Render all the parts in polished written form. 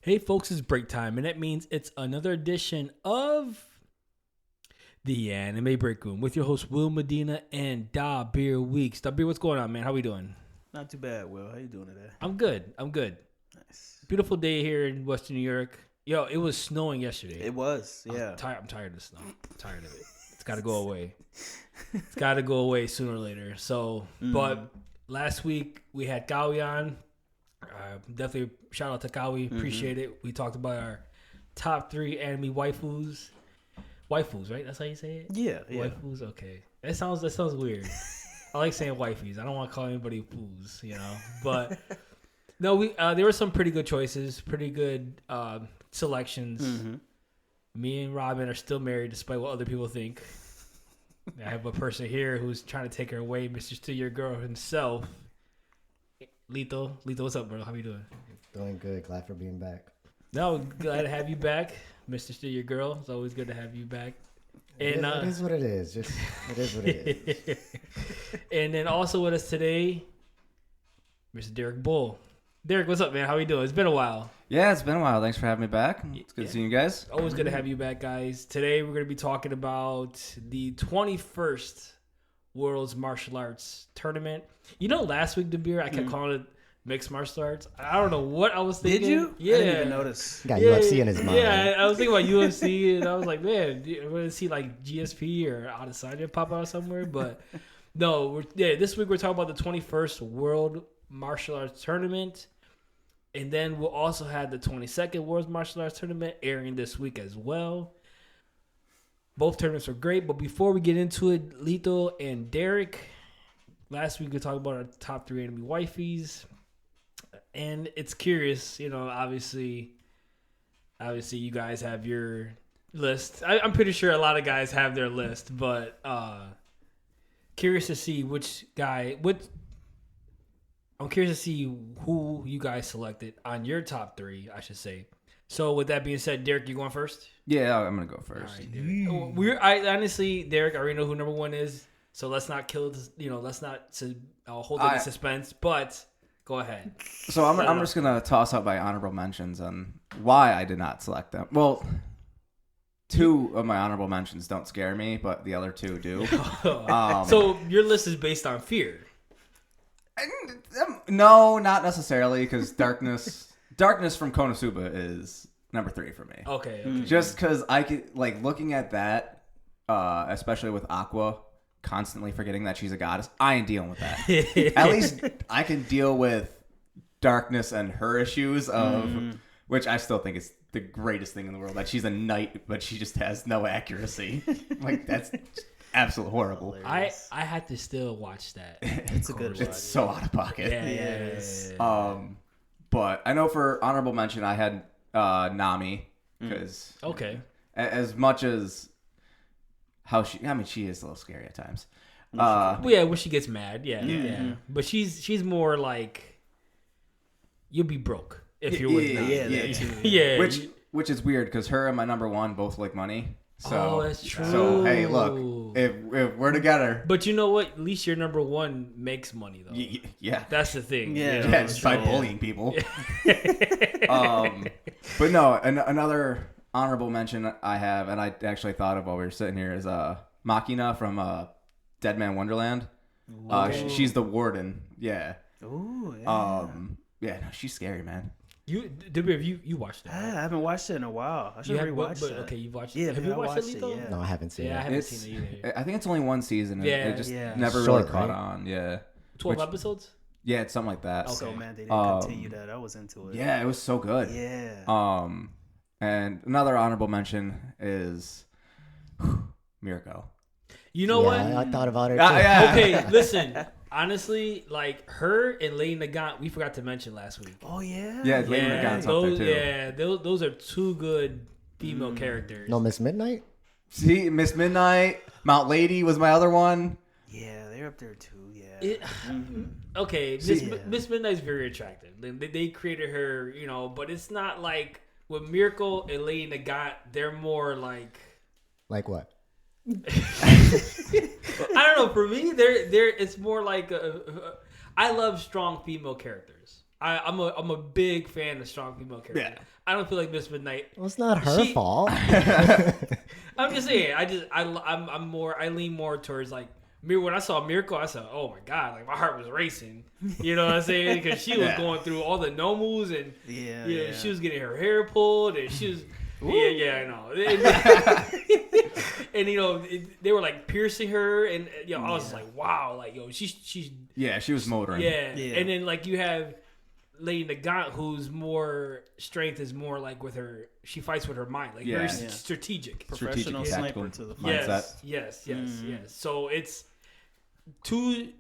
Hey folks, it's break time, and that means it's another edition of the Anime Break Room with your host Will Medina and Dabir Weeks. Dabir, what's going on, man? How we doing? Not too bad, Will. How you doing today? I'm good. Nice. Beautiful day here in Western New York. Yo, it was snowing yesterday. It was, yeah. I'm tired of the snow. I'm tired of it. It's got to go away. It's got to go away sooner or later. So, but last week we had Kawi on. Definitely shout out to Kawi. Appreciate it. We talked about our top 3 anime waifus. Waifus, right? That's how you say it? Yeah. Waifus? Okay. That sounds weird. I like saying wifeys. I don't want to call anybody foos, you know. But no, there were some pretty good choices, pretty good selections. Me and Robin are still married despite what other people think. I have a person here who's trying to take her away, Mr. Still Your Girl himself. Lito, what's up, bro? How you doing? Doing good. Glad for being back. No, glad to have you back, Mr. Still Your Girl. It's always good to have you back. And it is what it is. It is what it is. And then also with us today, Mr. Derek Bull. Derek, what's up, man? How you doing? It's been a while. Yeah, it's been a while. Thanks for having me back. It's good seeing you guys. Always good to have you back, guys. Today we're going to be talking about the 21st World's Martial Arts Tournament. You know, last week, Dabir, I kept calling it mixed martial arts. I don't know what I was thinking. Did you? Yeah. I didn't even notice. Got UFC in his mind. Yeah, I was thinking about UFC, and I was like, man, we're going to see like GSP or Adesanya pop out somewhere. But no, this week we're talking about the 21st World Martial Arts Tournament. And then we'll also have the 22nd World Martial Arts Tournament airing this week as well. Both tournaments are great, but before we get into it, Lito and Derek, last week we talked about our top 3 anime wifeys. And it's curious, you know, obviously you guys have your list. I'm pretty sure a lot of guys have their list, but curious to see I'm curious to see who you guys selected on your top 3, I should say. So with that being said, Derek, you going first? Yeah, I'm gonna go first. All right, I honestly, Derek, I already know who number 1 is. So let's not kill this, let's not hold any suspense. But go ahead. So I'm just gonna toss out my honorable mentions on why I did not select them. Well, 2 of my honorable mentions don't scare me, but the other 2 do. So your list is based on fear. No, not necessarily, because Darkness from Konosuba is number 3 for me. Okay. Just because I could, like, looking at that, especially with Aqua constantly forgetting that she's a goddess, I ain't dealing with that. At least I can deal with Darkness and her issues of, which I still think is the greatest thing in the world, that she's a knight, but she just has no accuracy. Like, that's absolutely horrible. I had to still watch that. It's a good one. It's so out of pocket. Yeah. But I know for honorable mention, I had Nami, because Okay. as much as how she is a little scary at times. When she gets mad, yeah. But she's more like, you'll be broke if you're with Nami. Yeah. Which is weird, because her and my number 1 both like money. So, that's true. So hey, look, if we're together, but you know what? At least your number 1 makes money though. Yeah, That's the thing. yeah, just by bullying people. But no, another honorable mention I have, and I actually thought of while we were sitting here, is Machina from Dead Man Wonderland. She's the warden. Yeah. Ooh, yeah. Yeah, no, she's scary, man. You watched it? I haven't watched it in a while. I should rewatch it. Okay, you've watched it. Yeah, have you watched it, Lito? Yeah. No, I haven't seen Yeah, I it. haven't seen it either. I think it's only 1 season. It just never Short, really caught right? on. Yeah. 12 episodes? Yeah, it's something like that. Okay. So man, they didn't continue that. I was into it. Yeah, it was so good. Yeah. And another honorable mention is Mirko. You know what? I thought about it. Yeah. Okay, listen. Honestly, like her and Lane Nagant, we forgot to mention last week. Oh yeah. Yeah, Lane Nagant's up there too. Yeah, those are 2 good female characters. No Miss Midnight? See, Miss Midnight, Mount Lady was my other one. Yeah, they're up there too. Yeah. Okay, Miss Midnight's very attractive. They created her, but it's not like with Miracle and Lady Nagant, they're more like. Like what? I don't know. For me, they're it's more like I love strong female characters. I'm a big fan of strong female characters. Yeah. I don't feel like Miss Midnight. Well, it's not her fault. I'm just saying. I lean more towards like when I saw Miracle, I said, "Oh my god!" Like my heart was racing. You know what I'm saying? Because she was going through all the nomus and she was getting her hair pulled and she was. I know. And they were like piercing her, and I was like, wow, like she's she was motoring. And then like you have Lady Nagant, whose more strength is more like with her. She fights with her mind, like very strategic, professional sniper to the mindset. Yes. So it's two.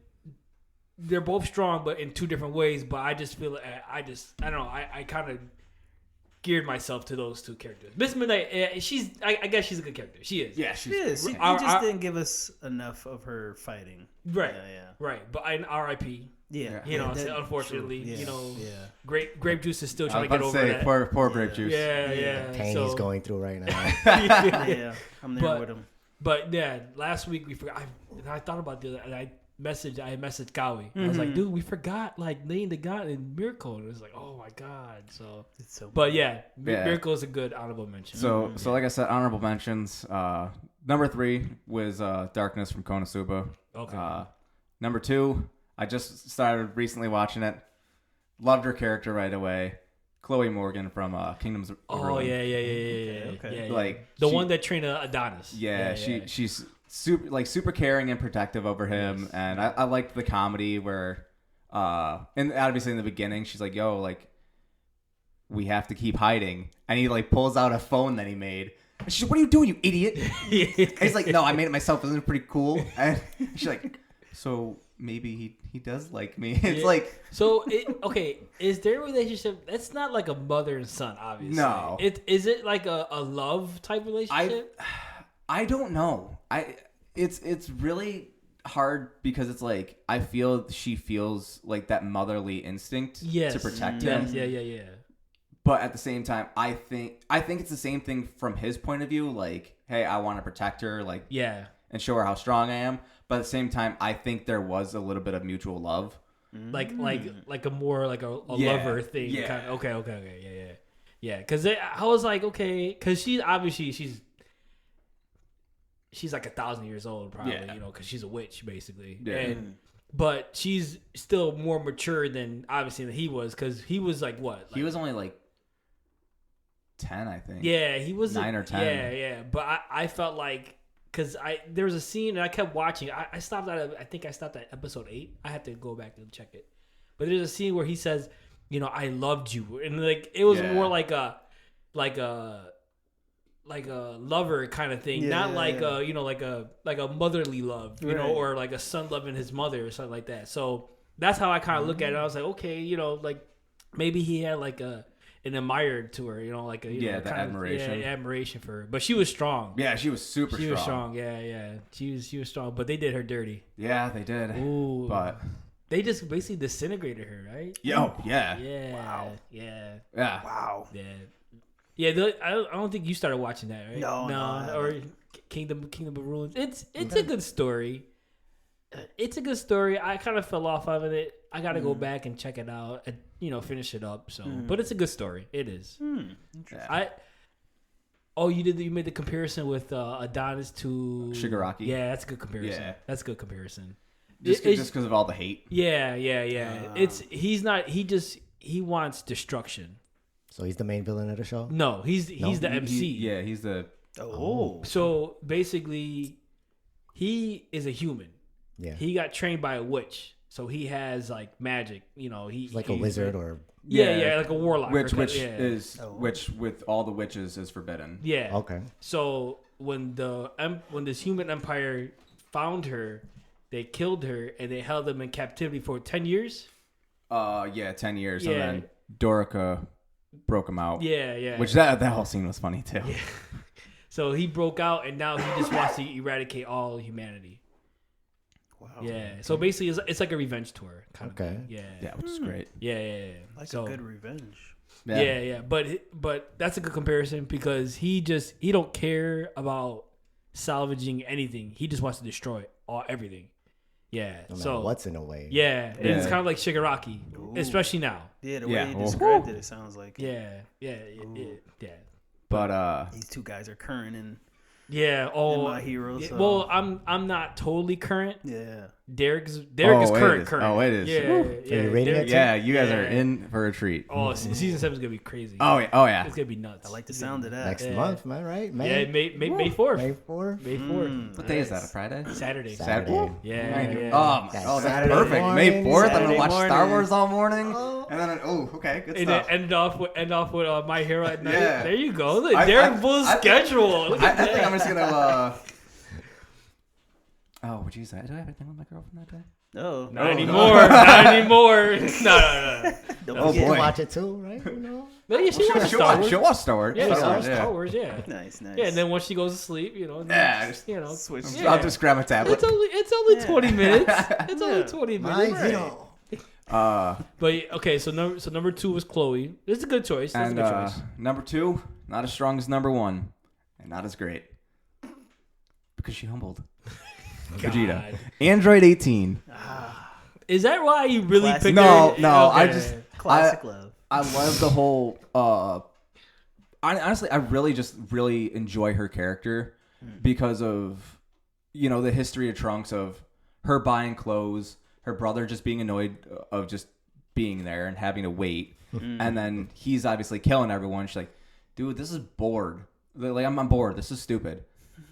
They're both strong, but in two different ways. But I just feel I don't know. I kind of geared myself to those two characters. Miss Midnight, I guess she's a good character. She is. Yeah, she is. You just didn't give us enough of her fighting. Right. Right. But in R.I.P. Yeah. Unfortunately, grape juice is still trying to get over that. Poor grape juice. Yeah. Pain he's going through right now. I'm there with him. But last week we forgot. I thought about the other. I messaged Kawi. I was like, dude, we forgot like Lady Nagant and Miracle. And it was like, oh my god. So, but Miracle is a good honorable mention. So like I said, honorable mentions. Number 3 was Darkness from Konosuba. Okay. Number 2, I just started recently watching it. Loved her character right away. Chloe Morgan from Kingdoms of Ruin. Oh yeah. Like the one that trained Adonis. She's super caring and protective over him, and I liked the comedy where, and obviously in the beginning she's like, "Yo, like, we have to keep hiding," and he like pulls out a phone that he made. And she's like, "What are you doing, you idiot?" And he's like, "No, I made it myself. Isn't it pretty cool?" And she's like, "So maybe he does like me." It's like, so is their relationship? It's not like a mother and son, obviously. No. Is it like a love type relationship? I don't know. It's really hard because it's like I feel she feels like that motherly instinct to protect him. Yeah. But at the same time, I think it's the same thing from his point of view. Like, hey, I want to protect her, like, and show her how strong I am. But at the same time, I think there was a little bit of mutual love, like a more like a lover thing. Yeah. Kind of, okay, yeah. Because I was like, okay, because she's like 1,000 years old, probably, because she's a witch, basically. Yeah. But she's still more mature than he was, because he was like what? He was only like 10, I think. Yeah, he was 9 or 10. Yeah. But I felt like, because there was a scene and I kept watching. I stopped at episode 8. I had to go back and check it. But there's a scene where he says, I loved you, and like it was more like a lover kind of thing, not like a motherly love, or like a son loving his mother or something like that. So that's how I kind of look at it. I was like, okay, like maybe he had like an admirer to her, like a admiration, admiration for her. But she was strong. Yeah, she was super strong. She was strong. Yeah. She was strong. But they did her dirty. Yeah, they did. Ooh. But they just basically disintegrated her, right? Yeah. Wow. Yeah. Wow. Yeah. Yeah, I don't think you started watching that, right? No. Or Kingdom of Ruins. It's a good story. It's a good story. I kind of fell off of it. I got to go back and check it out and finish it up. So, but it's a good story. It is. Interesting. You made the comparison with Adonis to Shigaraki. Yeah, that's a good comparison. Yeah. That's a good comparison. Just because of all the hate. Yeah. He wants destruction. So he's the main villain of the show? No, he's the MC. He's the... Oh. So basically, he is a human. Yeah. He got trained by a witch. So he has like magic. He's like a wizard or... Yeah, like a warlock. Which with all the witches is forbidden. Yeah. Okay. So when this human empire found her, they killed her and they held them in captivity for 10 years. 10 years. Yeah. And then Dorica broke him out. Yeah. Which that whole scene was funny too. Yeah. So he broke out and now he just wants to eradicate all humanity. Wow. Yeah. So basically it's like a revenge tour kind of thing. Yeah, which is great. Yeah. Like a good revenge. Yeah. But that's a good comparison because he don't care about salvaging anything. He just wants to destroy everything. Yeah. No matter So what's in the way. yeah, and it's Yeah. kind of like Shigaraki, especially now. Yeah, the Yeah. way you Oh. described it, it sounds like Yeah. But these two guys are current in Yeah. Oh, My Hero, yeah, so- well, I'm not totally current. yeah. Derek is it current. is. Current. Oh, it is. Yeah. Woo. Yeah. you rating Derek- it? yeah, you guys Yeah. are in for a treat. Oh, season 7 is gonna be crazy. Oh yeah. Oh yeah. It's gonna be nuts. I like the sound of that. Next Yeah. month, am I right? Yeah, May 4th. May 4th? May 4th. What day is that? A Friday? Saturday. Saturday. Woo. Yeah. Man, yeah. That's that's Saturday perfect. May morning, 4th. I'm Saturday gonna watch Star morning. Wars all morning, Oh. and then okay, good And stuff. then end off with My Hero at Night. Yeah. There you go. Look, I- Derek I- Bull's I think- schedule. Look I at that. think I'm just gonna. Oh, geez, did I have anything with my girlfriend that day? Oh, Not No, anymore. Not anymore. No. Don't Oh, forget. You boy. can watch it too, right? You know? No, yeah, she watches Star Wars. She'll watch Star Wars. Yeah, Star Wars, Star Wars. Yeah. Nice, nice. Yeah, and then once she goes to sleep, Yeah, just switch. Yeah. I'll just grab a tablet. It's only Yeah. 20 minutes. It's only Yeah. 20 My minutes. hero. But okay, so number 2 was Chloe. It's a good choice. That's a And good choice. number 2, not as strong as number 1, and not as great because she humbled Vegeta. God. Android 18. Is that why you really Classic. picked No, her? no, I Okay. just Classic love. I love the whole. Honestly, I really enjoy her character because of the history of Trunks, of her buying clothes, her brother just being annoyed of just being there and having to wait, and then he's obviously killing everyone. She's like, dude, this is bored. Like I'm bored. This is stupid.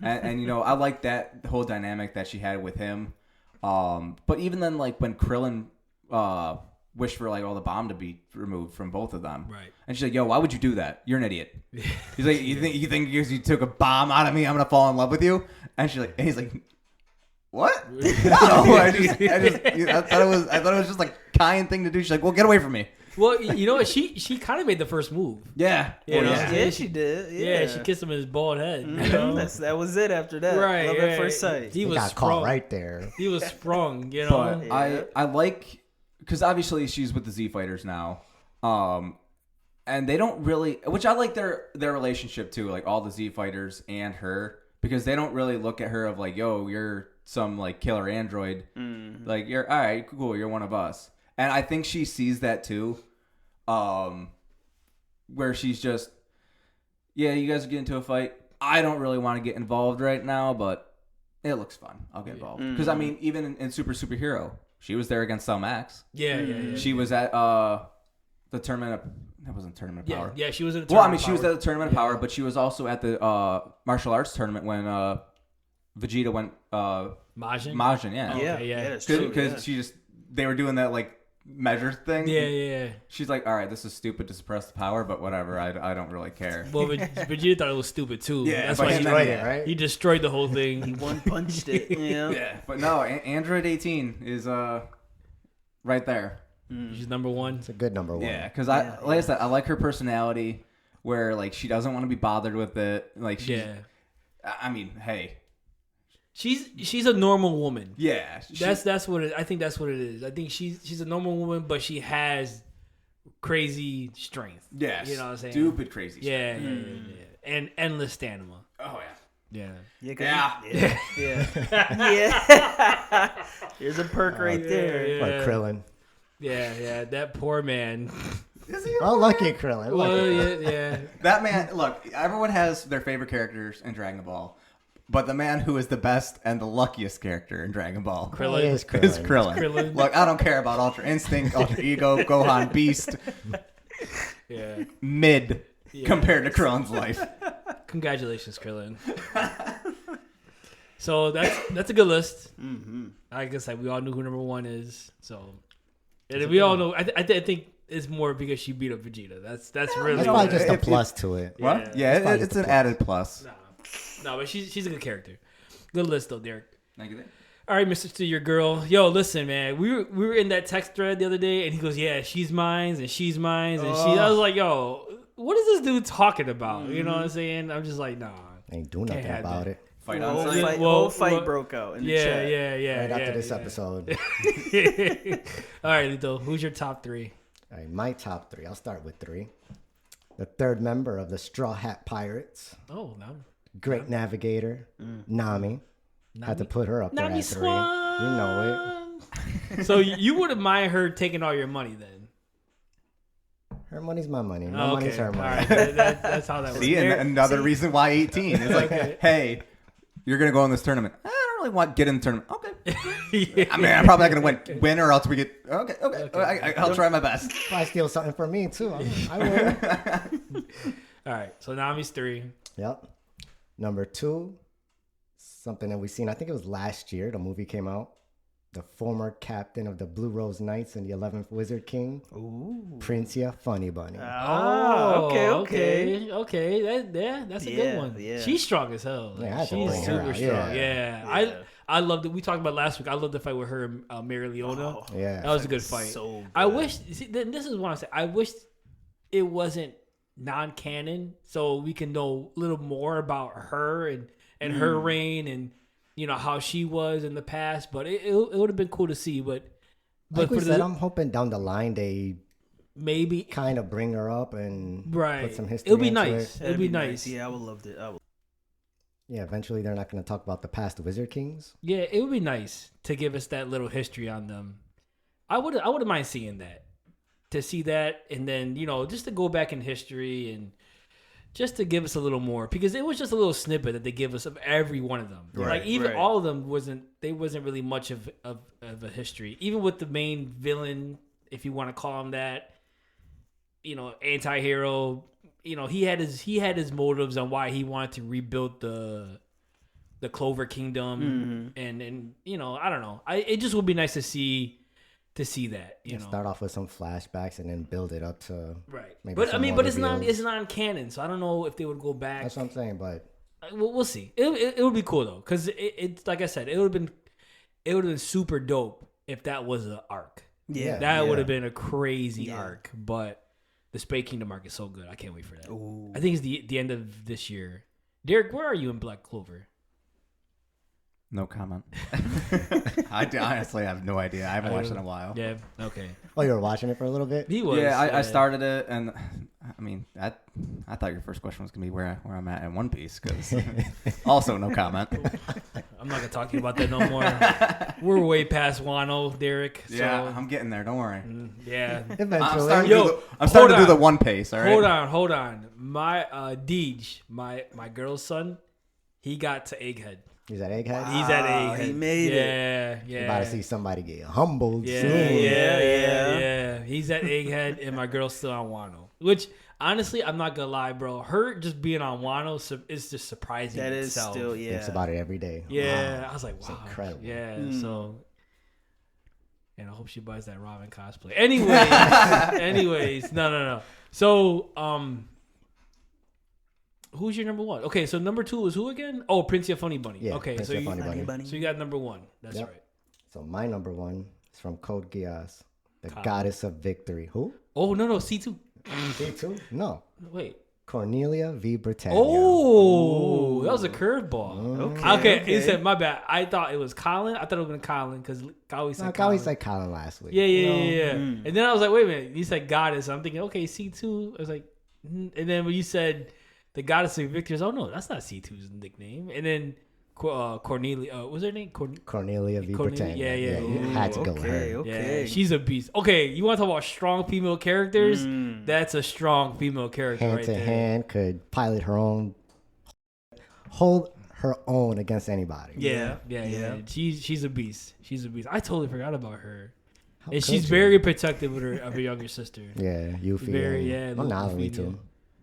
And I like that whole dynamic that she had with him. But even then, like when Krillin wished for like all the bomb to be removed from both of them, Right. and she's like, "Yo, why would you do that? You're an idiot." He's like, "You think because you took a bomb out of me, I'm gonna fall in love with you?" And he's like, "What?" No, I thought it was just like kind thing to do. She's like, "Well, get away from me." Well, you know what? She kind of made the first move. Yeah, You know? Yeah, she did. Yeah, Yeah, she kissed him in his bald head. You Mhm. know? That was it after that. Right. Love yeah. at first sight. He He was got sprung. caught right there. He was sprung. You know. but I like because obviously she's with the Z Fighters now, and they don't really, which I like their relationship too, like all the Z Fighters and her, because they don't really look at her of like, "Yo, you're some like killer android." Like you're all right, cool, you're one of us, and I think she sees that too, where she's just, yeah, you guys get into a fight. I don't really want to get involved right now, but it looks fun. I'll get involved because I mean, even in Superhero, she was there against Cell Max. Yeah. She was at the tournament of, that wasn't tournament of power. Yeah, she was in. Well, I mean, she was at the tournament of power, but she was also at the martial arts tournament when Vegeta went Majin. Majin, yeah. Okay, yeah. that's true. Because they were doing that like measure thing. Yeah. She's like, all right, this is stupid to suppress the power, but whatever. I don't really care. Well, Vegeta thought it was stupid too. Yeah, That's but why he he Destroyed it, right? he destroyed the whole He thing. one punched it. Yeah. Yeah, but no, Android 18 is right there. She's number 1. It's a good number 1. Yeah, because like I said, I like her personality, where like she doesn't want to be bothered with it. Like she's, Yeah. I mean, hey, She's a normal woman. yeah, That's what I think that's what it is. I think she's a normal woman, but she has crazy strength. yes, You know what I'm saying? stupid crazy. Yeah. And endless stamina. Oh yeah. Yeah. Yeah. Yeah. There's a perk right there. Like Krillin. Yeah. That poor man. Is he? Oh, lucky Krillin. Well, Lucky. yeah. That man. Look, everyone has their favorite characters in Dragon Ball, but the man who is the best and the luckiest character in Dragon Ball Krillin. It is Krillin. is Krillin. Krillin. Look, I don't care about Ultra Instinct, Ultra Ego, Gohan, Beast, Yeah. mid compared to Krillin's life. Congratulations, Krillin. So that's a good list. Like I said, we all knew who number 1 is. So, and we all know. I think it's more because she beat up Vegeta. That's really. That's know, probably just a if- plus to it. What? Yeah, Yeah, probably it's the an plus. added plus. No, but she's a good character. Good list though, Derek. Thank you. All right, Mr. To your girl. Yo, listen, man. We were in that text thread the other day, and he goes, "Yeah, she's mine, and she's mine, and she." I was like, "Yo, what is this dude talking about?" You know what I'm saying? I'm just like, "Nah." Ain't do nothing have about that. it. Fight Whole on Yeah, site. fight, well, whole fight well, broke out in the Yeah. chat. Right after this episode. All right, Lito, who's your top 3? All right, my top 3. I'll start with 3. The third member of the Straw Hat Pirates, Oh, no. Great Navigator, Nami. Had to put her up there Nami at 3. Swan. You know So you wouldn't mind her taking all your money then? it. Her money's my money. My Oh, money's her All money. right, that's how that works. See, and another reason why 18. It's like, hey, you're gonna go in this tournament. I don't really want to get in the tournament. Okay. Yeah. I mean, I'm probably not gonna win, or else we get. Okay. I'll try my best. If I steal something from me too, I will. All right, so Nami's 3. Yep. Number 2, something that we seen. I think it was last year. The movie came out. The former captain of the Blue Rose Knights and the 11th Wizard King, Princia Funny Bunny. Okay. That's a good one. Yeah. She's strong as hell. Yeah, I had to She's bring her super out. strong. Yeah. Yeah. I loved it. We talked about last week. I loved the fight with her and Mary Leona. Yeah. That was a good fight. So good. I wish. See, this is what I say. I wish it wasn't non-canon, so we can know a little more about her and her reign and how she was in the past. But it would have been cool to see. But Like we for said, I'm hoping down the line they maybe kind of bring her up and put some history. It'll be into nice. It. It'll be nice. Yeah, I would love it. Yeah, eventually they're not going to talk about the past Wizard Kings. Yeah, it would be nice to give us that little history on them. I wouldn't mind seeing that. To see that, and then just to go back in history and just to give us a little more, because it was just a little snippet that they give us of every one of them. Right, like even right. all of them wasn't really much of a history. Even with the main villain, if you want to call him that, anti-hero. He had his motives on why he wanted to rebuild the Clover Kingdom, and I don't know. It just would be nice to see that. Start off with some flashbacks and then build it up to Right. maybe But some more it's reveals. not canon, so I don't know if they would go back. That's what I'm saying, but We'll see. It would be cool though, because it's like I said, it would have been super dope if that was an arc. Yeah. That would have been a crazy arc. But the Spade Kingdom arc is so good. I can't wait for that. Ooh. I think it's the end of this year. Derek, where are you in Black Clover? No comment. I honestly have no idea. I haven't watched it in a while. Yeah. Okay. oh, you were watching it for a little bit. He was. Yeah, I started it, and I mean, I thought your first question was gonna be where I'm at in One Piece, because also no comment. I'm not gonna talk to you about that no more. We're way past Wano, Derek. So, Yeah, I'm getting there. Don't worry. yeah. Eventually. I'm starting to do on. the One Pace. All right. Hold on. My Deej, my girl's son, he got to Egghead. He's at Egghead. He's at Egghead. he made it. You're Yeah. about to see somebody get humbled Yeah, soon. yeah. He's at Egghead, and my girl's still on Wano. Which, honestly, I'm not gonna lie, bro. Her just being on Wano is just surprising. That is itself. still, yeah. Thinks about it every day. Yeah, Wow. I was like, It's wow, incredible. Yeah, Mm. so, and I hope she buys that Robin cosplay. Anyways, no. So, who's your number one? Okay, so number 2 is who again? Oh, Princia Funny Bunny. Yeah, okay, so Princia Funny Funny Bunny. Bunny. so you got number 1. That's Yep. right. So my number 1 is from Code Geass, the Kyle. goddess of victory. Who? Oh no, C2. C2? No. Wait. Cornelia V. Britannia. Oh, that was a curveball. Okay. Okay, he said my bad. I thought it was Colin. I thought it was Colin because Kawi said No, Colin. Kawi said Colin last week. Yeah. Mm. And then I was like, wait a minute. You said goddess. I'm thinking, okay, C2. I was like, and then when you said the goddess of victors, oh no, that's not C2's nickname. And then Cornelia, what was her name? Cornelia V. Britannia. Yeah. You had to go with her. Okay. Yeah, she's a beast. Okay, you want to talk about strong female characters? Mm. That's a strong female character Hand right to there. hand, could pilot her own, hold her own against anybody. Yeah. Yeah. She's a beast. She's a beast. I totally forgot about her. How And could she's you? very protective of her younger sister. Yeah, Yuffie. Very, and, yeah, Well, Nalini Luffy, too.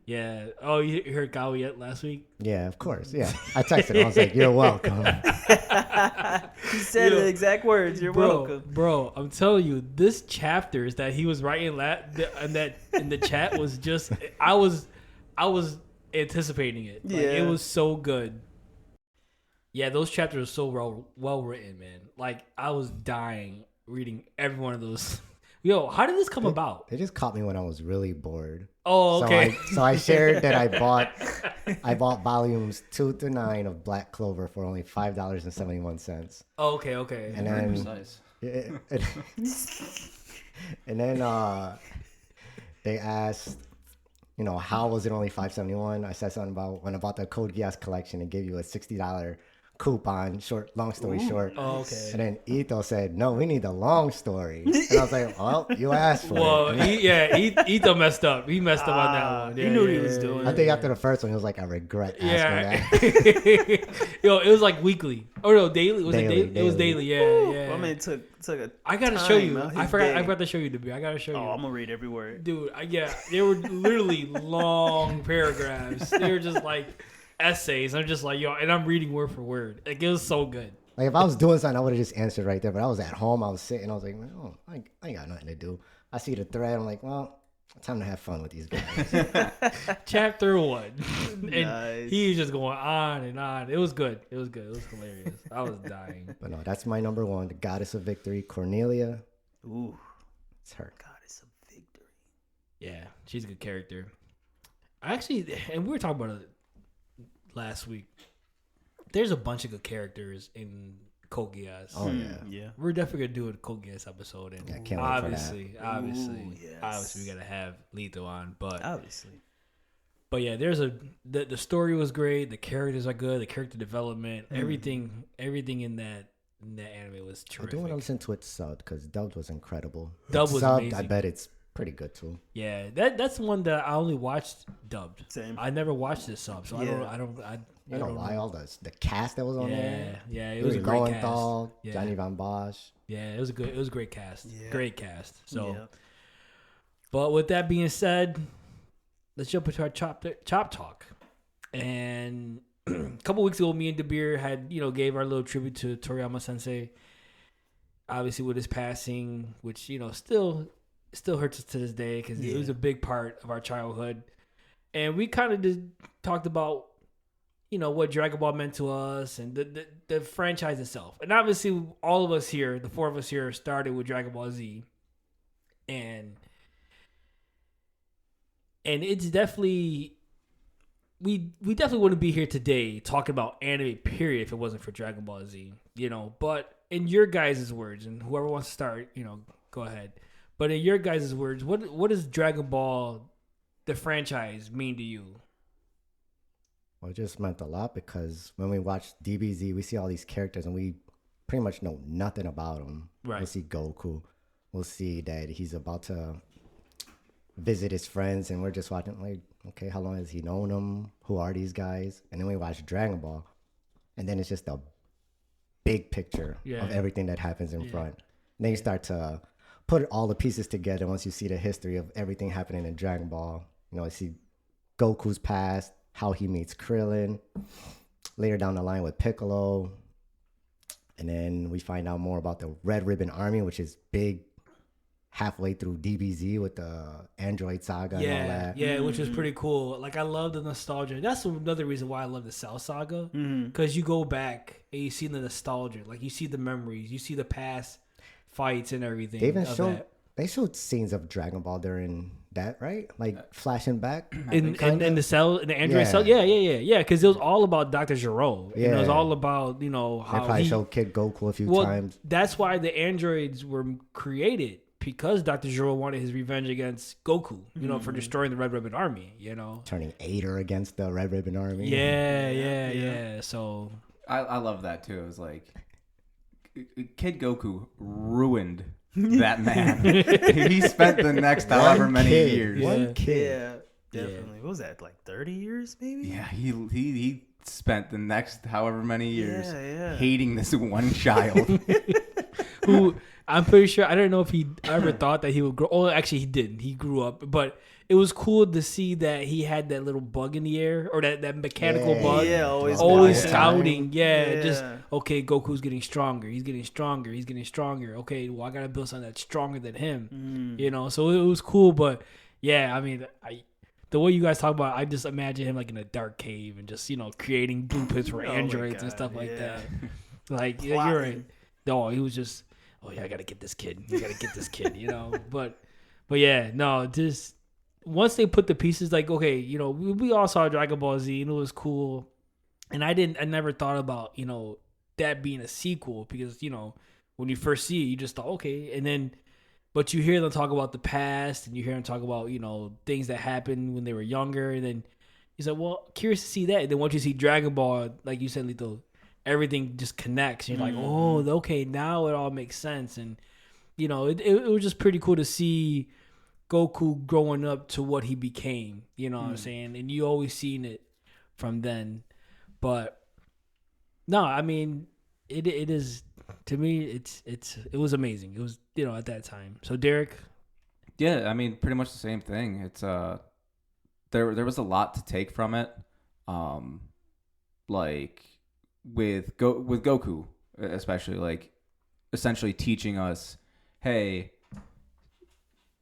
Yeah. Oh, you heard Gawi yet last week? Yeah, of course. Yeah. I texted her. I was like, you're welcome. He said Yo, the exact words. You're welcome. Bro, I'm telling you, this chapters that he was writing in the chat was just I was anticipating it. Like, Yeah. it was so good. Yeah, those chapters are so well written, man. Like I was dying reading every one of those. Yo, how did this come about? They just caught me when I was really bored. Oh, okay. So I shared that I bought volumes 2 to 9 of Black Clover for only $5.71. Oh, okay. And Very then precise. and then they asked, how was it only $5.71? I said something about when I bought the Code Geass collection and gave you a $60 coupon. Long story short. Oh, okay. And then Ito said, "No, we need the long story." And I was like, "Well, you asked for Well, it." Ito messed up. He messed up on that one. He knew what he was doing. I think after the first one, he was like, "I regret asking Yeah. that." Yo, it was like weekly. Oh no, daily. Was it Daily, daily? It was daily. Yeah. I mean, it took a. I gotta show you. time out I his forgot. day. I forgot to show you, Dabir. I gotta show you. Oh, I'm gonna read every word. Dude, they were literally long paragraphs. They were just like essays. I'm just like, yo, and I'm reading word for word. Like, it was so good. Like if I was doing something, I would have just answered right there. But I was at home. I was sitting. I was like, "Oh, I ain't got nothing to do." I see the thread. I'm like, "Well, time to have fun with these guys." Chapter 1. And Nice. he's just going on and on. It was good. It was good. It was hilarious. I was dying. But no, that's my number one. The goddess of victory, Cornelia. Ooh, It's her. goddess of victory. Yeah, she's a good character. Actually, and we were talking about it last week. There's a bunch of good characters in Code Geass. Oh yeah. Yeah. We're definitely gonna do a Code Geass episode, and Yeah, can't wait for that. obviously, Ooh, yes. obviously, we gotta have Lito on. Obviously. But yeah, the story was great. The characters are good. The character development, everything in that anime was I terrific. do want to listen to it subbed because dubbed was incredible. Dubbed was subbed, amazing. I bet it's pretty good too. Yeah, that's one that I only watched dubbed. Same. I never watched it sub, so Yeah. I don't. You know why? All the cast that was on there. Yeah, it was a great cast. Lowenthal, Yeah. Johnny Van Bosch. Yeah, it was a great cast. Yeah. Great cast. So, Yeah. but with that being said, let's jump into our chop talk. And a couple weeks ago, me and Dabir had gave our little tribute to Toriyama Sensei. Obviously, with his passing, which still hurts us to this day because it was a big part of our childhood. And we kind of just talked about what Dragon Ball meant to us and the franchise itself. And obviously, all of us here, the four of us here, started with Dragon Ball Z, and it's definitely we definitely wouldn't be here today talking about anime period if it wasn't for Dragon Ball Z. But in your guys' words, and whoever wants to start, go ahead. But in your guys' words, what does Dragon Ball, the franchise, mean to you? Well, it just meant a lot because when we watch DBZ, we see all these characters and we pretty much know nothing about them. Right. We'll see Goku. We'll see that he's about to visit his friends, and we're just watching like, okay, how long has he known them? Who are these guys? And then we watch Dragon Ball, and then it's just a big picture of everything that happens in front. And then you start to put all the pieces together once you see the history of everything happening in Dragon Ball. You see Goku's past, how he meets Krillin, later down the line with Piccolo. And then we find out more about the Red Ribbon Army, which is big halfway through DBZ with the Android Saga and all that. Yeah, which was pretty cool. Like, I love the nostalgia. That's another reason why I love the Cell Saga. Because you go back and you see the nostalgia. Like, you see the memories. You see the past fights and everything. They even showed scenes of Dragon Ball during that, right? Like flashing back in the cell, in the Android cell. Yeah. Because it was all about Dr. Gero. Yeah. It was all about They how probably showed Kid Goku a few times. That's why the androids were created, because Dr. Gero wanted his revenge against Goku. For destroying the Red Ribbon Army. Turning Aider against the Red Ribbon Army. Yeah. So I love that too. It was like Kid Goku ruined that man. He spent the next however many years. One kid. Yeah, definitely. What was that, like 30 years maybe? Yeah, he spent the next however many years Yeah. hating this one child. who I'm pretty sure, I don't know if he ever thought that he would grow. Oh, actually, he didn't. He grew up, but it was cool to see that he had that little bug in the air, or that mechanical bug. Yeah, always yeah. scouting. Yeah, Yeah. just okay. Goku's getting stronger. He's getting stronger. He's getting stronger. Okay, well, I gotta build something that's stronger than him. So it was cool. But yeah, I mean, the way you guys talk about it, I just imagine him like in a dark cave and just creating blueprints for androids and stuff like that. Like, yeah, you're right. No, he was just, I gotta get this kid. You gotta get this kid. But yeah, no, just. Once they put the pieces, like, okay, we all saw Dragon Ball Z and it was cool. And I never thought about, that being a sequel because, when you first see it, you just thought, okay. And then, but you hear them talk about the past and you hear them talk about, things that happened when they were younger. And then you said, well, curious to see that. And then once you see Dragon Ball, like you said, Lito, everything just connects. You're like, oh, okay, now it all makes sense. And, you know, it was just pretty cool to see Goku growing up to what he became. You know what I'm saying? And you always seen it from then. But, no, I mean, it is, to me, it was amazing. It was, you know, at that time. So, Derek? Yeah, I mean, pretty much the same thing. It's there was a lot to take from it. Like with Goku, especially, like essentially teaching us, hey,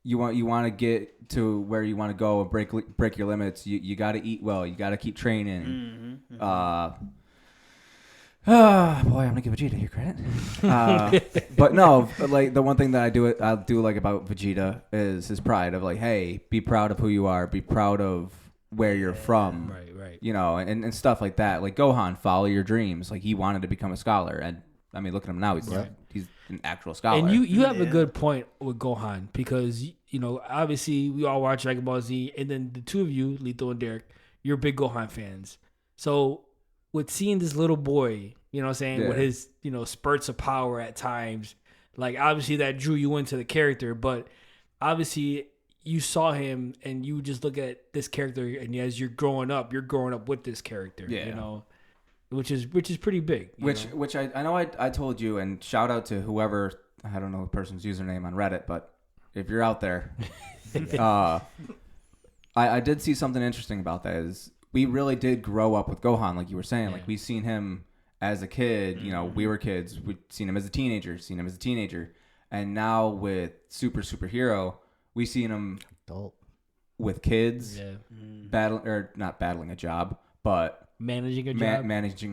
you want to get to where you want to go and break your limits. You got to eat well. You got to keep training. Boy, I'm gonna give Vegeta here credit. But no, like the one thing that I do like about Vegeta is his pride of like, hey, be proud of who you are, be proud of where you're from, Right. you know, and stuff like that. Like Gohan, follow your dreams. Like he wanted to become a scholar, and I mean, look at him now. He's an actual scholar. And you have a good point with Gohan because, you know, obviously we all watch Dragon Ball Z, and then the two of you, Lito and Derek, you're big Gohan fans. So with seeing this little boy, you know what I'm saying, with his, you know, spurts of power at times, like obviously that drew you into the character, but obviously you saw him and you just look at this character, and as you're growing up with this character, you know, which is pretty big. Which I know I told you, and shout out to whoever, I don't know the person's username on Reddit, but if you're out there, I did see something interesting about that is we really did grow up with Gohan, like you were saying. Like, we've seen him as a kid. You know, we were kids. We've seen him as a teenager. And now with Superhero, we seen him adult with kids, not battling a job, but managing a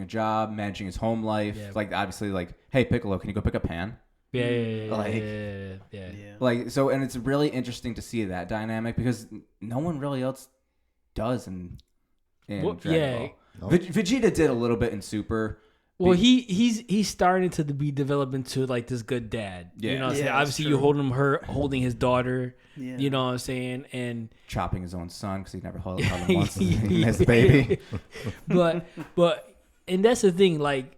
job, managing his home life. Yeah. Like, obviously, like, hey, Piccolo, can you go pick up Pan? Yeah. Like, so, and it's really interesting to see that dynamic because no one really else does in Dragon Ball. Vegeta did a little bit in Super. Well, he's starting to be developed into like this good dad. Yeah. You know what I'm saying? Obviously, you holding his daughter. Yeah. You know what I'm saying? And chopping his own son because he never held him once as the baby. but and that's the thing. Like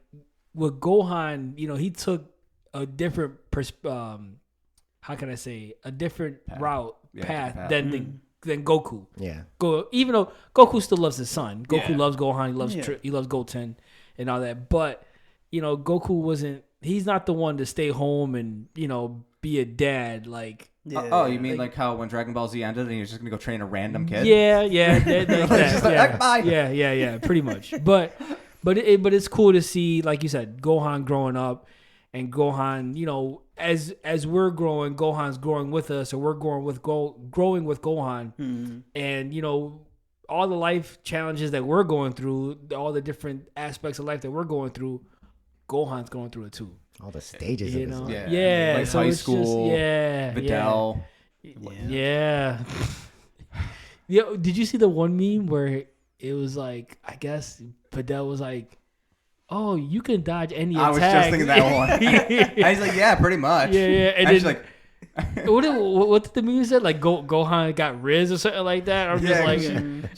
with Gohan, you know, he took a different how can I say, a different path than Goku. Yeah. Even though Goku still loves his son. Goku loves Gohan. He loves Goten and all that. But, you know, Goku he's not the one to stay home and, you know, be a dad. Like, you mean like how when Dragon Ball Z ended and he was just going to go train a random kid? Bye. Yeah, pretty much. But it's cool to see, like you said, Gohan growing up. And Gohan, you know, as we're growing, Gohan's growing with us, or we're growing with Gohan. Mm-hmm. And, you know, all the life challenges that we're going through, all the different aspects of life that we're going through, Gohan's going through it too. All the stages you of know? his life. Yeah. Like so high school, Videl. Yeah. Did you see the one meme where it was like, I guess Videl was like, oh, you can dodge any attack. I was just thinking that one. I was like, yeah, pretty much. Yeah. And actually, what did the meme say? Like Gohan got Riz or something like that. I'm just like,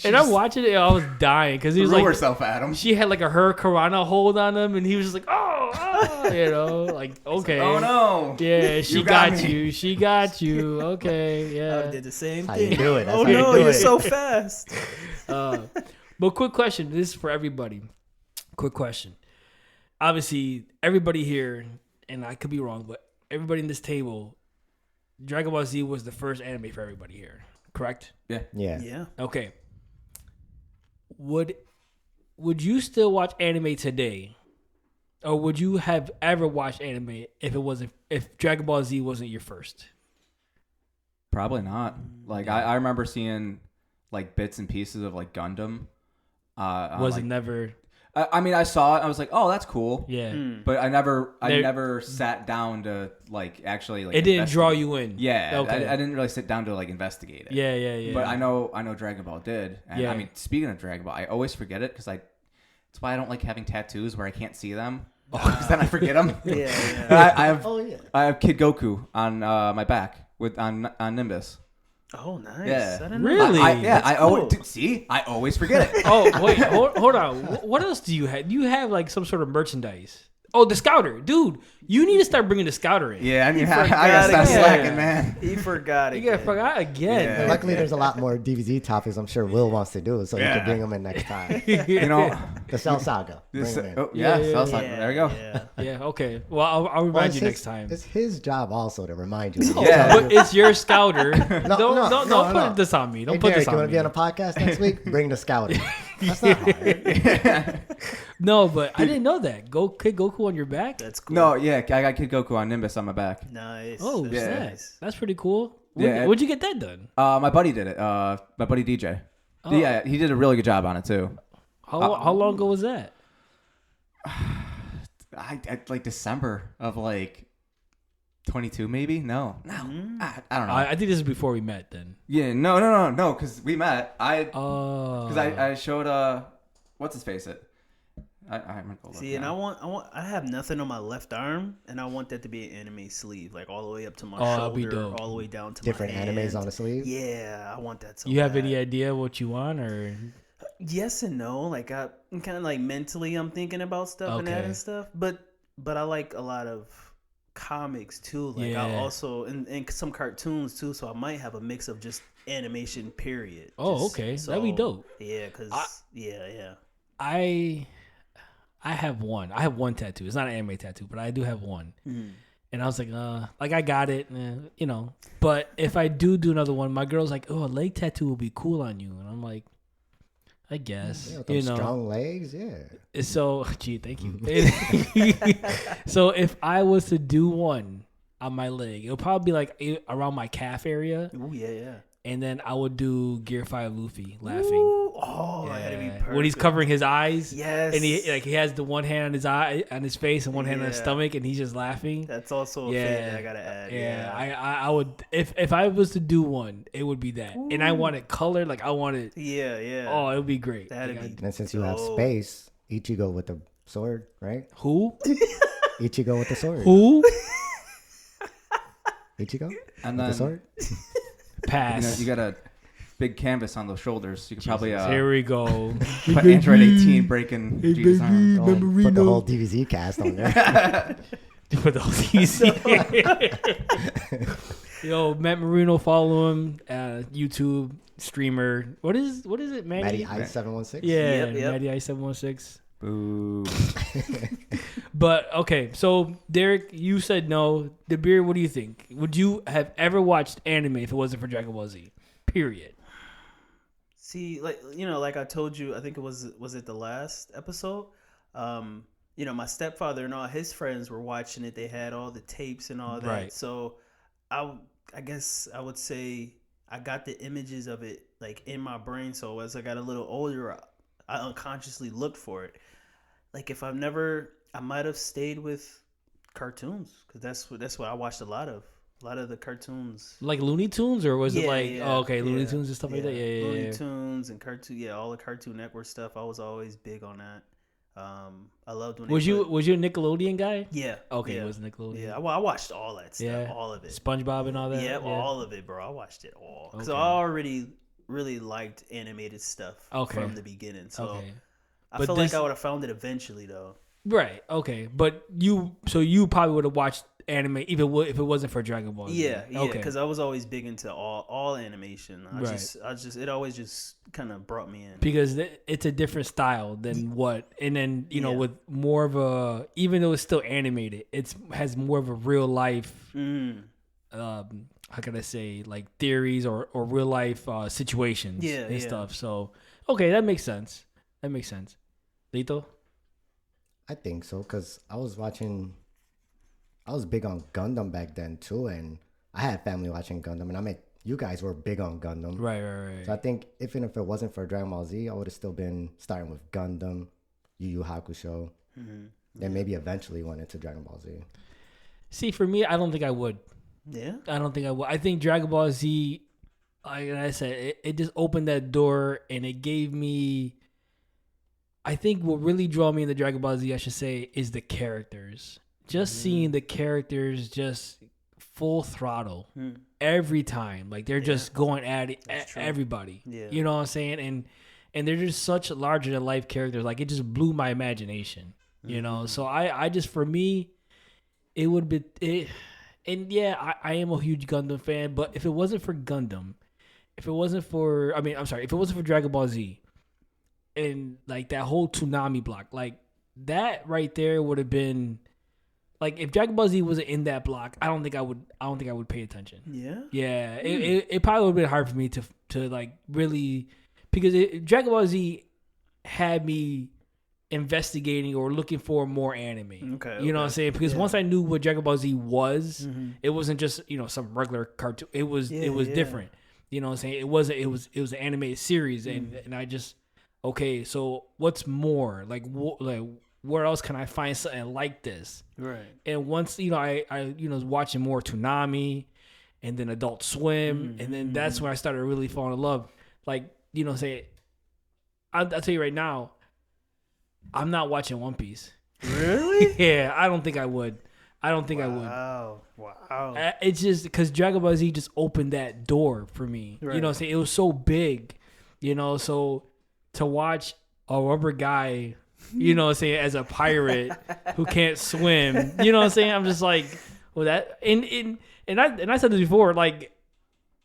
and I'm watching it, and I was dying because he was like, herself at him. She had like a Hurricanrana hold on him, and he was just like, oh, you know, like okay, like, oh no, yeah, she got you, okay, yeah. I did the same How thing. you do it? That's Oh how you no, do you're it. so fast. But quick question. This is for everybody. Quick question. Obviously, everybody here, and I could be wrong, but everybody in this table, Dragon Ball Z was the first anime for everybody here, correct? Yeah. Okay. Would you still watch anime today, or would you have ever watched anime if Dragon Ball Z wasn't your first? Probably not. Like I remember seeing like bits and pieces of like Gundam. Never. I mean, I saw it. I was like, "Oh, that's cool." Yeah, but I never sat down to like actually like. It didn't draw you in. Yeah, okay. I didn't really sit down to like investigate it. Yeah. But I know Dragon Ball did. And I mean, speaking of Dragon Ball, I always forget it because that's why I don't like having tattoos where I can't see them because then I forget them. Yeah. I have Kid Goku on my back on Nimbus. Oh, nice. Yeah. I didn't know Really? that. I That's cool. always see. I always forget it. Oh wait, hold on. What else do you have? Do you have like some sort of merchandise? Oh, the Scouter, dude. You need to start bringing the Scouter in. Yeah, I mean, I forgot gotta stop again. slacking, man. He forgot You again. got forgot again. Yeah. Luckily, there's a lot more DBZ topics. I'm sure Will wants to do it, so you Yeah. can bring them in next time. You know, The Cell Saga. Bring this, them in. oh, yeah, Yeah, Cell Saga. Yeah, There you go. Yeah. Yeah. Okay. Well, I'll Well, remind it's you his- next time. It's his job also to remind you. Yeah. But it's your Scouter. don't no. put this on me. Don't Hey, put Derek, this you on want to me. be on a podcast next week? Bring the Scouter. That's not hard. No, but I didn't know that. Kid Goku on your back. That's cool. No, yeah, I got Kid Goku on Nimbus on my back. Nice. Oh, That's yeah. snap. That's pretty cool. Yeah. Where'd you get that done? My buddy did it. My buddy DJ. Oh. Yeah, he did a really good job on it too. How long ago was that? I like December of like 22, maybe. No, I don't know. I think this is before we met. Then. Yeah, no, because we met. Oh. Because I showed what's his face it. I'm gonna go look See, and now. I have nothing on my left arm, and I want that to be an anime sleeve, like all the way up to my that'd be shoulder, dope. all the way down to Different my hand. animes on the sleeve. Yeah, I want that so You have bad. any idea what you want, or Yes and no. Like I'm kind of like mentally, I'm thinking about stuff and that Okay. and stuff. But I like a lot of comics too. Like I Yeah. also and some cartoons too. So I might have a mix of just animation. Period. Oh, Just- okay. That'd be dope. Yeah, because yeah. I have one. I have one tattoo. It's not an anime tattoo, but I do have one. Mm. And I was like I got it, you know. But if I do another one, my girl's like, oh, a leg tattoo will be cool on you, and I'm like, I guess, Yeah, with you those know. strong legs, yeah. So, gee, thank you. So if I was to do one on my leg, it'll probably be like around my calf area, Ooh, yeah. and then I would do Gear 5 Luffy laughing. Ooh, oh, that'd be Yeah. perfect. When he's covering his eyes, Yes. and he has the one hand on his eye, on his face, and one hand on his Yeah. stomach, and he's just laughing. That's also a Yeah. thing that I gotta add. Yeah, I would if I was to do one, it would be that, and I want it colored, like I want it. Yeah. Oh, it would be great. That'd Like, be And since you have dope. space, Ichigo with the sword, right? who? Ichigo with the sword. Who? Ichigo And with the then sword. Pass. you got a big canvas on those shoulders. You could probably Here we go. put Android 18 breaking Jesus' arm. Oh, put the whole DBZ cast on there. Put the whole easy. Yo, Matt Marino, follow him. YouTube streamer. What is it, Manny? Matty Ice 716. Yeah, Yep. Matty Ice 716. Boo. But okay, so Derek, you said no. Dabir, what do you think? Would you have ever watched anime if it wasn't for Dragon Ball Z? Period. See, like I told you, I think it was it the last episode. My stepfather and all his friends were watching it. They had all the tapes and all that. Right. So I guess I would say I got the images of it like in my brain. So as I got a little older, I unconsciously looked for it. Like if I might have stayed with cartoons because that's what I watched a lot of the cartoons. Like Looney Tunes, or was it like Looney yeah, Tunes and stuff like that? Yeah, Looney yeah. Tunes and cartoon, all the Cartoon Network stuff. I was always big on that. I loved when Was they you put, a Nickelodeon guy? yeah Okay, yeah, it was Nickelodeon. yeah. I watched all that stuff, Yeah. all of it. SpongeBob and all that. Yeah, all of it, bro. I watched it all because Okay. I already really liked animated stuff Okay. from the beginning. So Okay. I But feel this- like I would have found it eventually, though. Right. Okay. But you probably would have watched anime if it wasn't for Dragon Ball Z. Yeah, Okay. because I was always big into all animation. Right. It always just kind of brought me in. Because it's a different style than what, and then Yeah. with more of a, even though it's still animated, has more of a real life. How can I say, like theories or real life situations Yeah, and yeah. stuff. So okay, that makes sense. Lito. I think so, because I was big on Gundam back then too, and I had family watching Gundam, and I mean, you guys were big on Gundam. Right. So I think even if it wasn't for Dragon Ball Z, I would have still been starting with Gundam, Yu Yu Hakusho, then maybe eventually went into Dragon Ball Z. See, for me, I don't think I would. Yeah. I don't think I would. I think Dragon Ball Z, like I said, it just opened that door and it gave me. I think what really drew me into Dragon Ball Z, I should say, is the characters. Just seeing the characters just full throttle every time. Like they're just going at it, everybody. Yeah. You know what I'm saying? And they're just such larger than life characters. Like it just blew my imagination. You know, so I just, for me, it would be it. And yeah, I am a huge Gundam fan, but if it wasn't for Gundam, if it wasn't for Dragon Ball Z, and like that whole Toonami block, like that right there would have been, like if Dragon Ball Z wasn't in that block, I don't think I would pay attention. Yeah. Yeah, it probably would have been hard for me to like really, because Dragon Ball Z had me investigating or looking for more anime. Okay. You know what I'm saying? Because once I knew what Dragon Ball Z was, it wasn't just, some regular cartoon. It was different. You know what I'm saying? It was an animated series, and I just, okay, so what's more? Like where else can I find something like this? Right. And once, I was watching more Toonami and then Adult Swim, and then that's when I started really falling in love. Like, say, I'll tell you right now, I'm not watching One Piece. Really? Yeah, I don't think I would. I would. Wow. It's just because Dragon Ball Z just opened that door for me. Right. You know what I'm saying? It was so big, so to watch a rubber guy, as a pirate who can't swim, you know what I'm saying? I'm just like, well, that, and I said this before, like,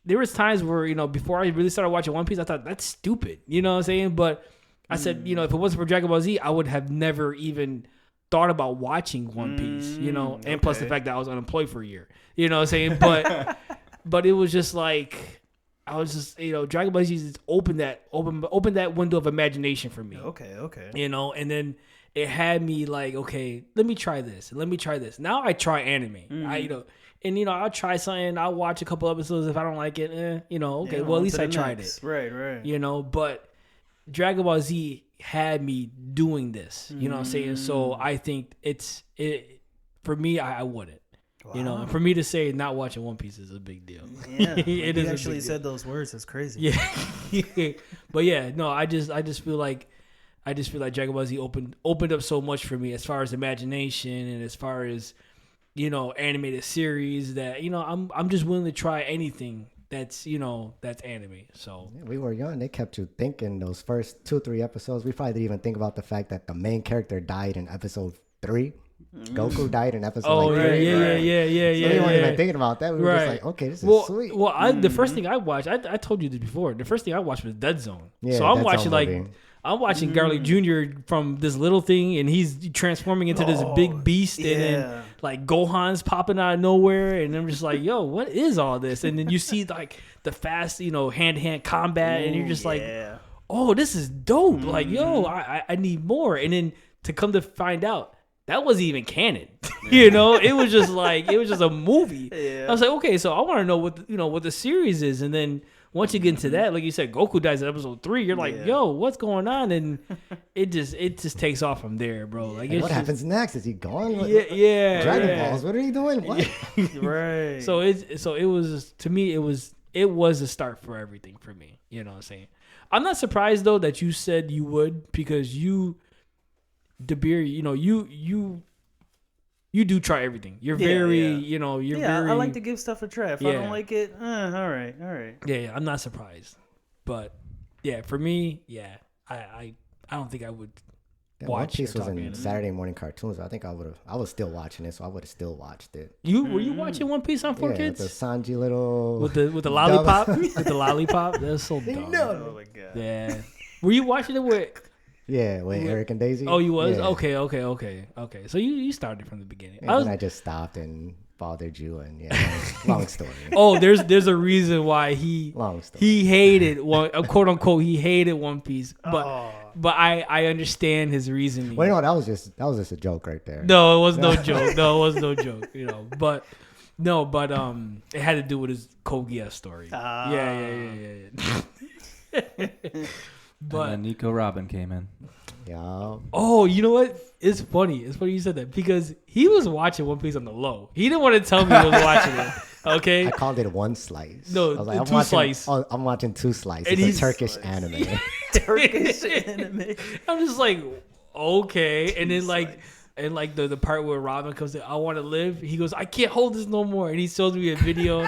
there was times where, before I really started watching One Piece, I thought that's stupid, you know what I'm saying? But I said, if it wasn't for Dragon Ball Z, I would have never even thought about watching One Piece, and plus the fact that I was unemployed for a year, you know what I'm saying? But it was just like, I was just, Dragon Ball Z just opened that window of imagination for me. Okay. And then it had me like, okay, let me try this. Now I try anime. I'll try something. I'll watch a couple episodes. If I don't like it, okay, well, at least I tried it. Right. But Dragon Ball Z had me doing this, you know what I'm saying? So I think for me, I wouldn't. Wow. And for me to say not watching One Piece is a big deal. Yeah, it is. Actually said those words. That's crazy. Yeah, but yeah, no, I just feel like Dragon Ball Z opened up so much for me as far as imagination and as far as animated series that I'm just willing to try anything that's anime. So we were young. They kept you thinking those first 2-3 episodes. We probably didn't even think about the fact that the main character died in episode 3. Goku died in episode 3. Yeah. So we weren't even thinking about that. We were just like, okay, this is sweet. Well, the first thing I watched, I told you this before. The first thing I watched was Dead Zone. Yeah, so I'm watching Garlic Jr. from this little thing, and he's transforming into this big beast, and then like Gohan's popping out of nowhere, and I'm just like, yo, what is all this? And then you see like the fast, hand-to-hand combat, and you're just like, oh, this is dope. Like, yo, I need more. And then to come to find out, that wasn't even canon. It was just a movie. Yeah. I was like, okay, so I want to know what the series is, and then once you get into that, like you said, Goku dies in episode 3. You're like, yo, what's going on? And it just takes off from there, bro. Like, what happens next? Is he gone? Yeah. Dragon Balls. What are you doing? What? Right. So it was, to me, it was a start for everything for me. You know what I'm saying? I'm not surprised though that you said you would, because you, Dabir, you do try everything. You're very, you're very. I like to give stuff a try. If I don't like it, all right. Yeah, I'm not surprised. But yeah, for me, I don't think I would watch. One Piece was in Saturday morning cartoons. I think I was still watching it, so I would have still watched it. Were you watching One Piece on 4Kids? The Sanji little with the lollipop, with the lollipop. That's so dumb. No. Oh my god. Yeah. Were you watching it with? Yeah, with Eric and Daisy. Oh, you was? Yeah. Okay. So you started from the beginning. And then I just stopped and bothered you, and long story. Oh, there's a reason why he hated quote unquote he hated One Piece, but I understand his reasoning. Well, that was just a joke right there. No, it was no joke. But it had to do with his Code Geass story. Yeah. But and then Nico Robin came in. Yeah. Oh, you know what? It's funny. It's funny you said that, because he was watching One Piece on the low. He didn't want to tell me he was watching it. Okay. I called it one slice. No, I was like, two slice. I'm watching 2 slices. And it's a Turkish anime. Turkish anime. I'm just like, okay. And then like And like the part where Robin comes in, I want to live. He goes, I can't hold this no more. And he shows me a video.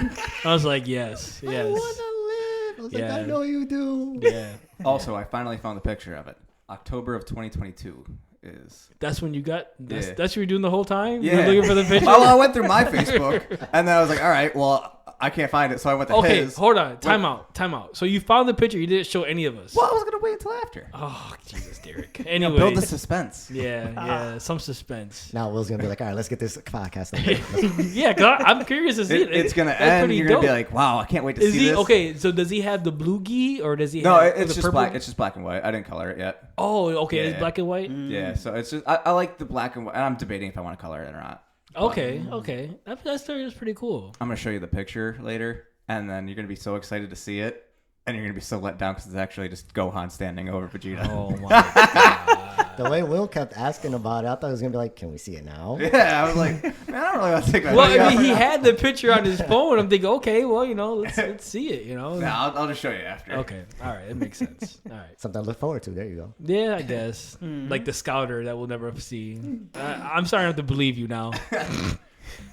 I was like, yes. I want to live. I was like, I know you do. Yeah. Also, I finally found the picture of it. October of 2022 is. That's when you got. That's Yeah. what you were doing the whole time. Yeah. You were looking for the picture. Well, I went through my Facebook, and then I was like, all right, well, I can't find it, so I went to Okay, his. hold on. Time out. So you found the picture. You didn't show any of us. Well, I was gonna wait until after. Oh, Jesus, Derek. Build Anyway. the suspense. Yeah. Some suspense. Now Will's gonna be like, all right, let's get this podcast over. Yeah, cause I'm curious to see it. It's gonna That's end. pretty You're gonna be dope. like, wow, I can't wait to Is see he this. okay? So does he have the blue gi or does he? No, have it's the just purple? black. It's just black and white. I didn't color it yet. Oh, okay. Yeah. It's black and white. Yeah, so it's just I like the black and white. And I'm debating if I want to color it or not. Okay. That's pretty cool. I'm gonna show you the picture later, and then you're gonna be so excited to see it, and you're gonna be so let down because it's actually just Gohan standing over Vegeta. Oh my god. The way Will kept asking about it, I thought it was gonna be like, can we see it now? Yeah, I was like, man, I don't really want to take my. Well, hoodie I off mean, he right now. had the picture on his phone. I'm thinking, okay, well, let's see it. Nah, I'll just show you after. Okay. All right. It makes sense. All right. Something to look forward to. There you go. Yeah, I guess. Like the scouter that we'll never see. I'm starting to have to believe you now.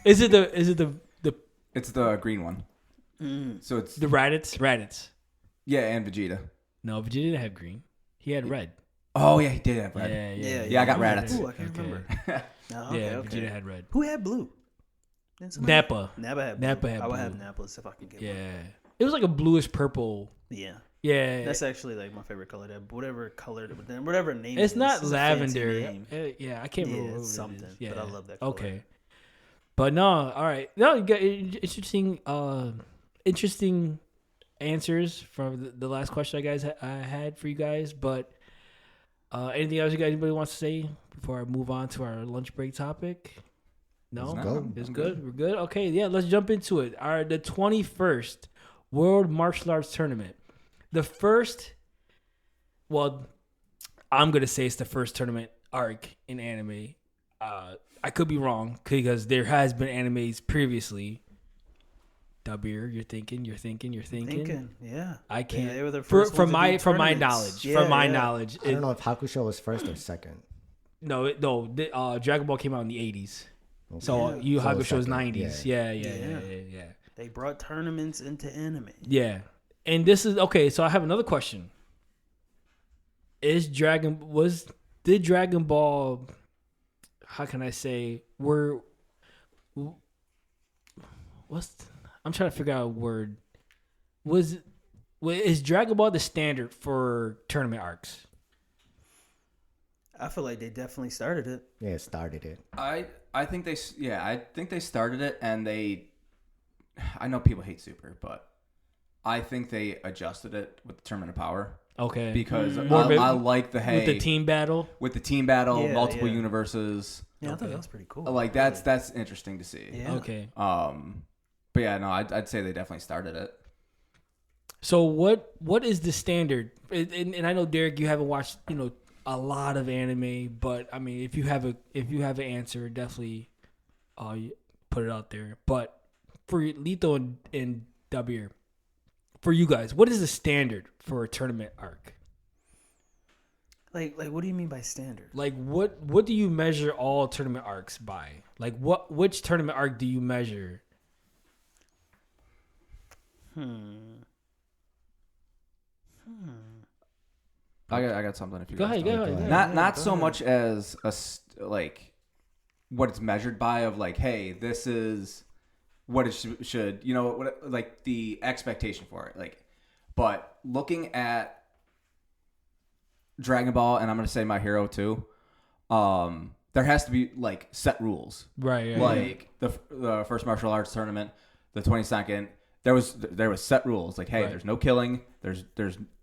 Is it the It's the green one. So it's Raditz? yeah, and Vegeta. No, Vegeta didn't have green. He had red. Oh yeah, he did have red. Yeah. I got Raditz. Ooh, I can't remember. Oh, Yeah, Vegeta had red. Who had blue? Didn't somebody- Nappa. Nappa had blue. Nappa had I would blue. have Nappas if I could get one. Yeah. It was like a bluish purple. Yeah. Yeah. That's actually like my favorite color. That whatever color, whatever name. It's it is, not it's a fancy lavender. name. Yeah, I can't Yeah, remember what it's it something, is. but I love that color. Okay. But no, all right. No, you got interesting answers from the last question I had for you guys. But anything else anybody wants to say before I move on to our lunch break topic? No, it's good. We're good. Okay, yeah, let's jump into it. The 21st World Martial Arts Tournament. The first, well, I'm gonna say it's the first tournament arc in anime. I could be wrong because there has been animes previously. Dabir, you're thinking. Yeah. I can't. Yeah, they were the first from my ones to do knowledge. tournaments. Yeah, from my yeah. knowledge. I don't know if Hakusho was first or second. No. Dragon Ball came out in the 80s. So Yeah. Yu So Hakusho was second, 90s. Yeah. They brought tournaments into anime. Yeah. And this is okay, so I have another question. Did Dragon Ball, how can I say, I'm trying to figure out a word. Is Dragon Ball the standard for tournament arcs? I feel like they definitely started it. Yeah, it started it. I think they started it, and I know people hate Super, but I think they adjusted it with the Tournament of Power. Okay. Because More of it I like the with the team battle. Yeah, multiple yeah. universes. Yeah, I thought that was pretty cool. Like that's interesting to see. Yeah. Okay. But yeah, no, I'd say they definitely started it. So what is the standard? And I know Derek, you haven't watched a lot of anime, but I mean, if you have an answer, definitely put it out there. But for Lito and Dabir, for you guys, what is the standard for a tournament arc? Like what do you mean by standard? Like what do you measure all tournament arcs by? Like which tournament arc do you measure? I got something. If you Go guys ahead. don't. ahead. Not so much as like what it's measured by of like, hey, this is what it should like the expectation for it, like. But looking at Dragon Ball, and I'm gonna say My Hero too, there has to be like set rules, Right. like the first martial arts tournament, the 22nd. There was set rules, like, hey, Right. there's no killing, there's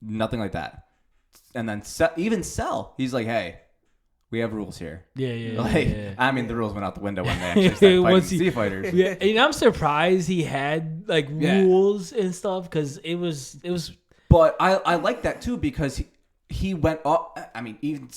nothing like that. And then even Cell, he's like, hey, we have rules here. Yeah. Like, yeah. I mean, the rules went out the window when they actually started fighting sea fighters. Yeah, and I'm surprised he had like Yeah. rules and stuff because it was. But I like that too because he went up. I mean, even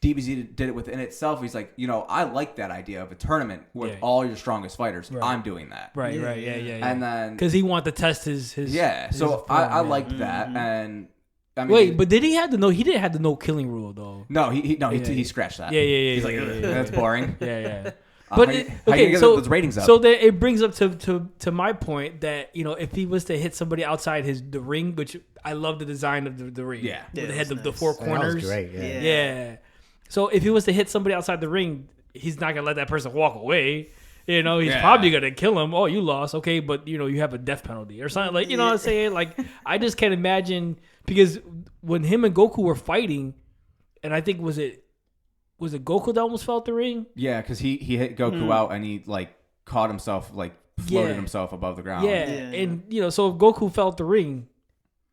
DBZ did it within itself. He's like, I like that idea of a tournament with all your strongest fighters. Right. I'm doing that. Right. Yeah. Yeah. And then because he wanted to test his yeah, so form, I liked that, and I mean, Wait, but did he have the no? He didn't have the no killing rule though. no, he scratched that. Yeah. He's like, "Ugh, that's boring. Yeah. But But how you get those ratings up? So that it brings up to my point that if he was to hit somebody outside the ring, which I love the design of the ring. Yeah. Where Yeah, they it had was the nice. four That corners. was great. Yeah. Yeah. So if he was to hit somebody outside the ring, he's not gonna let that person walk away. He's Yeah. probably gonna kill him. Oh, you lost. Okay, but you have a death penalty or something like know what I'm saying. Like I just can't imagine because when him and Goku were fighting, and I think was it Goku that almost fell out the ring? Yeah, because he hit Goku out and he like caught himself, like floated himself above the ground. Yeah. And so if Goku fell out the ring,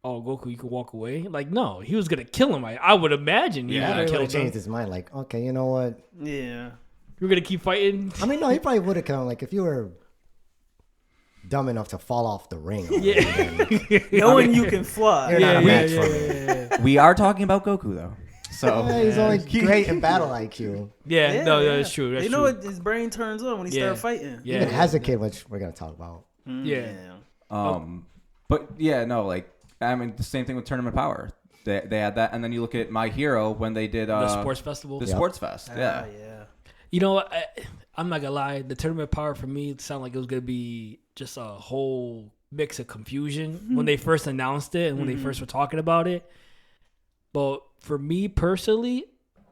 oh Goku, you could walk away. Like no, he was gonna kill him. I would imagine. He Yeah. would He have would have killed him. changed his mind. Like, okay, you know what? Yeah. You're gonna keep fighting. I mean, no, he probably would have killed him. Like, if you were dumb enough to fall off the ring. Already, Yeah. then, Knowing you can fly. You're not a match for me. yeah. We are talking about Goku though, so He's only great in battle IQ. Yeah, no, that's true. That's you true. know what? His brain turns on when he starts fighting. Yeah. Even as a kid, which we're gonna talk about. Yeah. But yeah, no, like I mean, the same thing with Tournament Power. They had that, and then you look at My Hero when they did The sports festival. the Sports Fest. Yeah, Yeah. I'm not gonna lie. The tournament power for me sounded like it was gonna be just a whole mix of confusion when they first announced it and when they first were talking about it. But for me personally,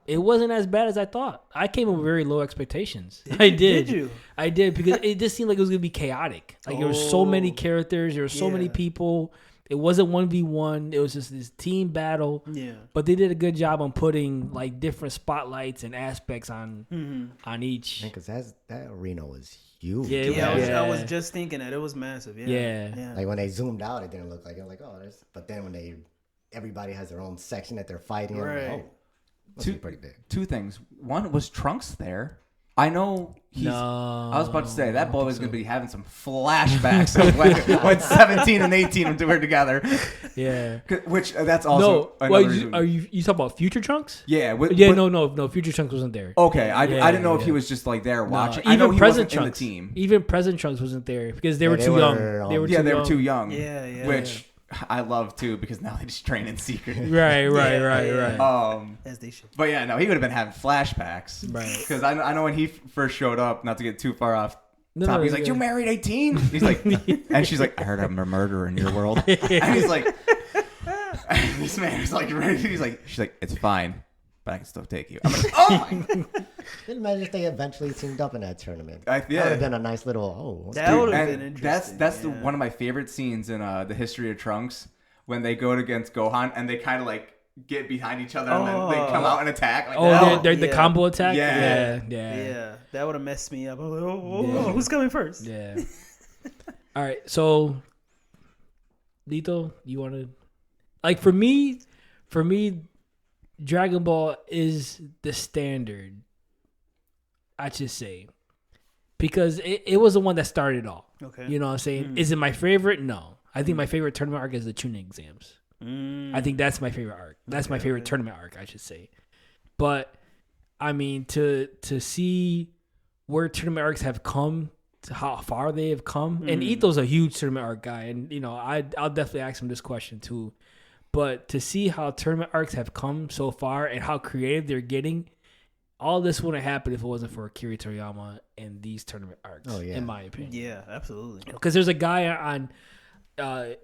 it wasn't as bad as I thought. I came with very low expectations. I did. Did you? I did because it just seemed like it was gonna be chaotic. Like there were so many characters, there were so many Yeah. people. It wasn't 1v1. It was just this team battle. Yeah. But they did a good job on putting like different spotlights and aspects on each. Because that arena was huge. Yeah, Yeah, I was Yeah. just thinking that it was massive. Yeah. Like when they zoomed out, it didn't look like it. Like, oh, there's. But then when everybody has their own section that they're fighting. Right. Like, oh, must be pretty big. two things. One was Trunks there. I know he's. No, I was about to say that boy was going to be having some flashbacks of when 17 and 18 were together. Yeah. Which that's also No, another wait, reason. are you talking about Future Trunks? Yeah. Yeah, no. Future Trunks wasn't there. Okay, I Yeah, didn't know if yeah. he was just like there No, watching. I know even he present wasn't in Trunks. the team. Even present Trunks wasn't there because they Yeah, were they too were, young. They were Yeah, too they young. were too young. Yeah. Which I love too because now they just train in secret. Right. Yeah. As they should. But yeah, no, he would have been having flashbacks. Right. Because I know when he first showed up, not to get too far off No, top, no, he's like, yeah. "You married 18?" He's like, and she's like, "I heard I'm a murderer in your world." And he's like, this man is like ready. She's like, "It's fine, but I can still take you." I'm like, "Oh my god!" Imagine if they eventually teamed up in that tournament. Yeah. That would have been a nice little. Oh, That would have And been interesting. that's yeah. one of my favorite scenes in the history of Trunks when they go against Gohan and they kind of like get behind each other and then they come out and attack. Like, Oh, that. they're the yeah. combo attack. Yeah. Yeah. That would have messed me up. I'm like, Yeah. who's coming first? Yeah. All right. So, Lito, you want to like for me, Dragon Ball is the standard. I should say because it was the one that started it all. Okay. You know what I'm saying? Is it my favorite? No. I think my favorite tournament arc is the tuning exams. I think that's my favorite arc. That's my favorite tournament arc, I should say. But I mean, to see where tournament arcs have come, to how far they have come, and Ito's a huge tournament arc guy, and I'll definitely ask him this question too. But to see how tournament arcs have come so far and how creative they're getting, all this wouldn't happen if it wasn't for Akira Toriyama and these tournament arcs. Oh, yeah. In my opinion. Yeah, absolutely. Because there's a guy on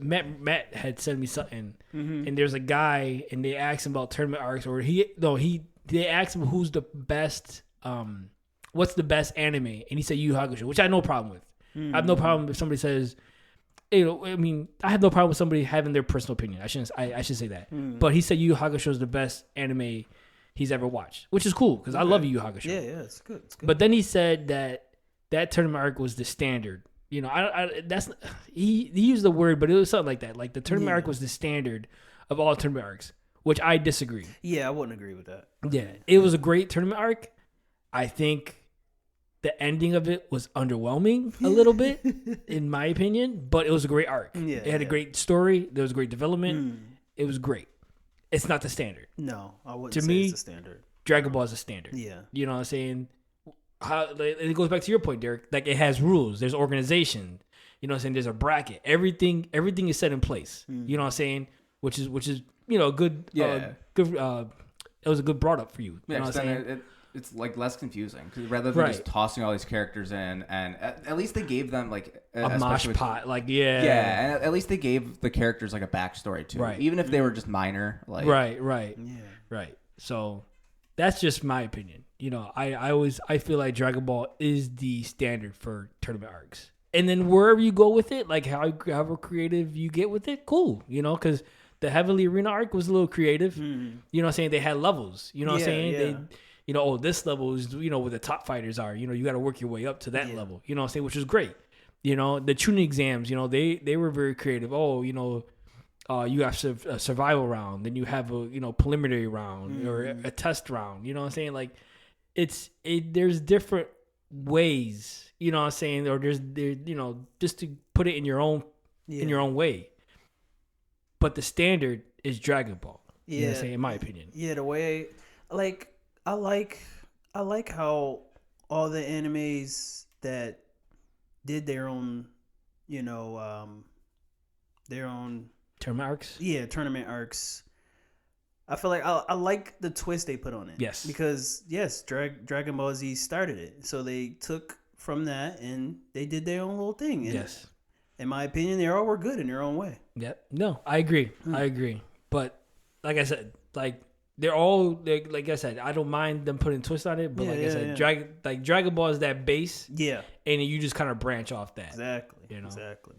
Matt had sent me something, and there's a guy, and they asked him about tournament arcs, or they asked him who's the best, what's the best anime, and he said Yu Yu Hakusho, which I have no problem with. I have no problem if somebody says, I have no problem with somebody having their personal opinion. I should say that, but he said Yu Yu Hakusho is the best anime he's ever watched, which is cool because I love Yu Yu Hakusho. Yeah, it's good. It's good. But then he said that tournament arc was the standard. He used the word, but it was something like that. Like the tournament arc was the standard of all tournament arcs, which I disagree. Yeah, I wouldn't agree with that. Yeah, it was a great tournament arc. I think the ending of it was underwhelming a little bit, in my opinion, but it was a great arc. Yeah, It had a great story. There was great development. It was great. It's not the standard. No, I wouldn't To say me, it's a standard. Dragon Ball is a standard. Yeah. You know what I'm saying? It goes back to your point, Derek. Like it has rules. There's organization. You know what I'm saying? There's a bracket. Everything is set in place. You know what I'm saying? which is good. Good. It was a good brought up for you. You know what I'm saying? It's like less confusing because rather than just tossing all these characters in, and at least they gave them like a mosh pot, like and at least they gave the characters like a backstory too, even if they were just minor, like right. So that's just my opinion. I feel like Dragon Ball is the standard for tournament arcs, and then wherever you go with it, like however creative you get with it, cool, because the Heavenly Arena arc was a little creative. You know what I'm saying? They had levels. You know what I'm saying? They, this level is, where the top fighters are. You got to work your way up to that level. You know what I'm saying? Which is great. The tuning exams, they were very creative. Oh, you have a survival round. Then you have a, preliminary round or a test round. You know what I'm saying? Like, there's different ways, you know what I'm saying? Or there's just to put it in your own way. But the standard is Dragon Ball. You know what I'm saying? In my opinion. Yeah, the way, I like how all the animes that did their own, their own tournament arcs. Yeah, tournament arcs. I feel like I like the twist they put on it. Yes, because Dragon Ball Z started it, so they took from that and they did their own little thing. And yes, in my opinion, they all were good in their own way. Yep. No, I agree. I agree. But like I said, they're all like I said, I don't mind them putting twists on it, but I said, Dragon Ball is that base. Yeah. And you just kind of branch off that. Exactly. Exactly.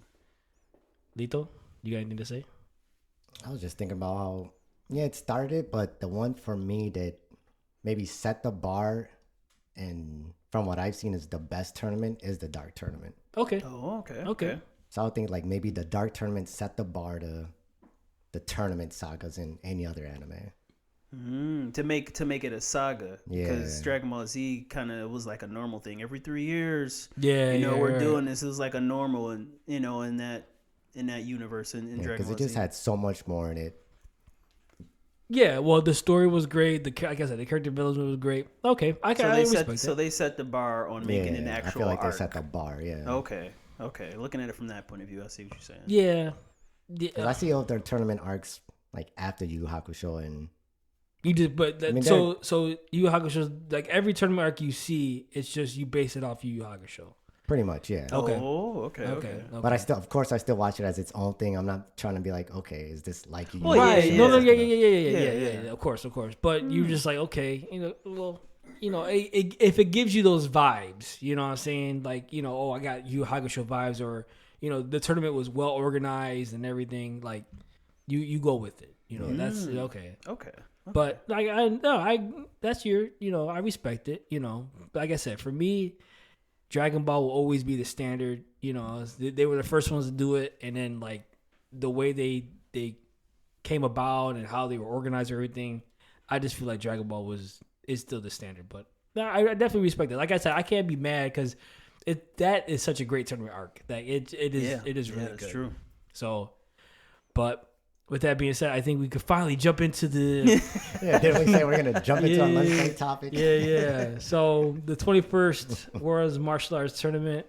Lito, you got anything to say? I was just thinking about how it started, but the one for me that maybe set the bar and from what I've seen is the best tournament is the Dark Tournament. Okay. Oh, okay. So I would think like maybe the Dark Tournament set the bar to the tournament sagas in any other anime. To make it a saga, because Dragon Ball Z kind of was like a normal thing every 3 years. We're doing this. It was like a normal, and in that universe in Dragon Ball Z, because it just had so much more in it. Yeah, well, the story was great. Like I said, the character development was great. Okay, I respect that. So they set the bar on making an actual. I feel like arc. they set the bar. Yeah. Okay. Looking at it from that point of view, I see what you're saying. Yeah. I see all their tournament arcs like after Yu Yu Hakusho and. You just, but so Yu Yu Hakusho, like every tournament arc you see, it's just you base it off Yu Yu Hakusho. Pretty much, yeah. Okay. Oh, okay. But of course, I still watch it as its own thing. I'm not trying to be like, okay, is this like you? Right. No, yeah. Of course. But you just like, okay, if it gives you those vibes, you know what I'm saying? Like, I got Yu Yu Hakusho vibes, or the tournament was well organized and everything. Like, you go with it. That's okay. Okay. But like that's your I respect it. Like I said, for me, Dragon Ball will always be the standard. They were the first ones to do it, and then like the way they came about and how they were organized, everything. I just feel like Dragon Ball is still the standard. But I definitely respect it. Like I said, I can't be mad because that is such a great tournament arc. That it is really good. True. So, but. With that being said, I think we could finally jump into the... Didn't we say we're going to jump into our lunch break topic? Yeah. So, the 21st World's Martial Arts Tournament,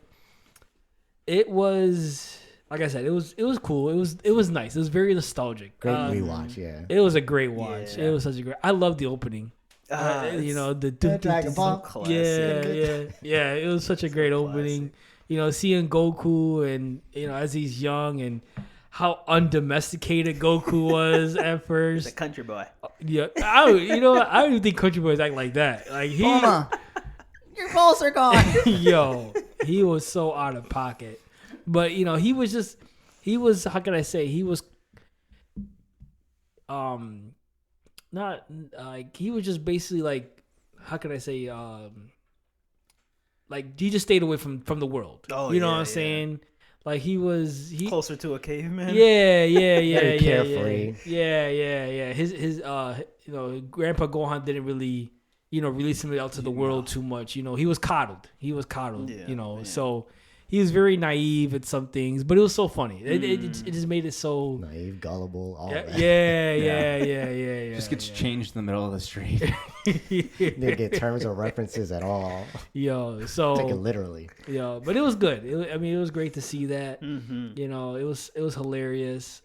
it was... Like I said, it was cool. It was nice. It was very nostalgic. Great rewatch, yeah. It was a great watch. Yeah. It was such a great... I love the opening. The Dragon Ball. Yeah. It was such a great opening. Seeing Goku and, as he's young and... how undomesticated Goku was at first. The country boy. Yeah, I don't even think country boys act like that. Like Bulma, your balls are gone. Yo, he was so out of pocket. But he was how can I say, he was not like he was just basically like, how can I say, like he just stayed away from the world. Oh, you know what I'm saying? Like he closer to a caveman. Yeah. Very carefree. Yeah. His Grandpa Gohan didn't really, release him out to the world too much. He was coddled. Yeah. So he was very naive at some things, but it was so funny. It just made it so Naive, gullible, all yeah, that. yeah. Just gets changed in the middle of the street. Didn't get terms or references at all. Yo, Take it so literally. but it was good. It was great to see that. Mm-hmm. You know, it was hilarious.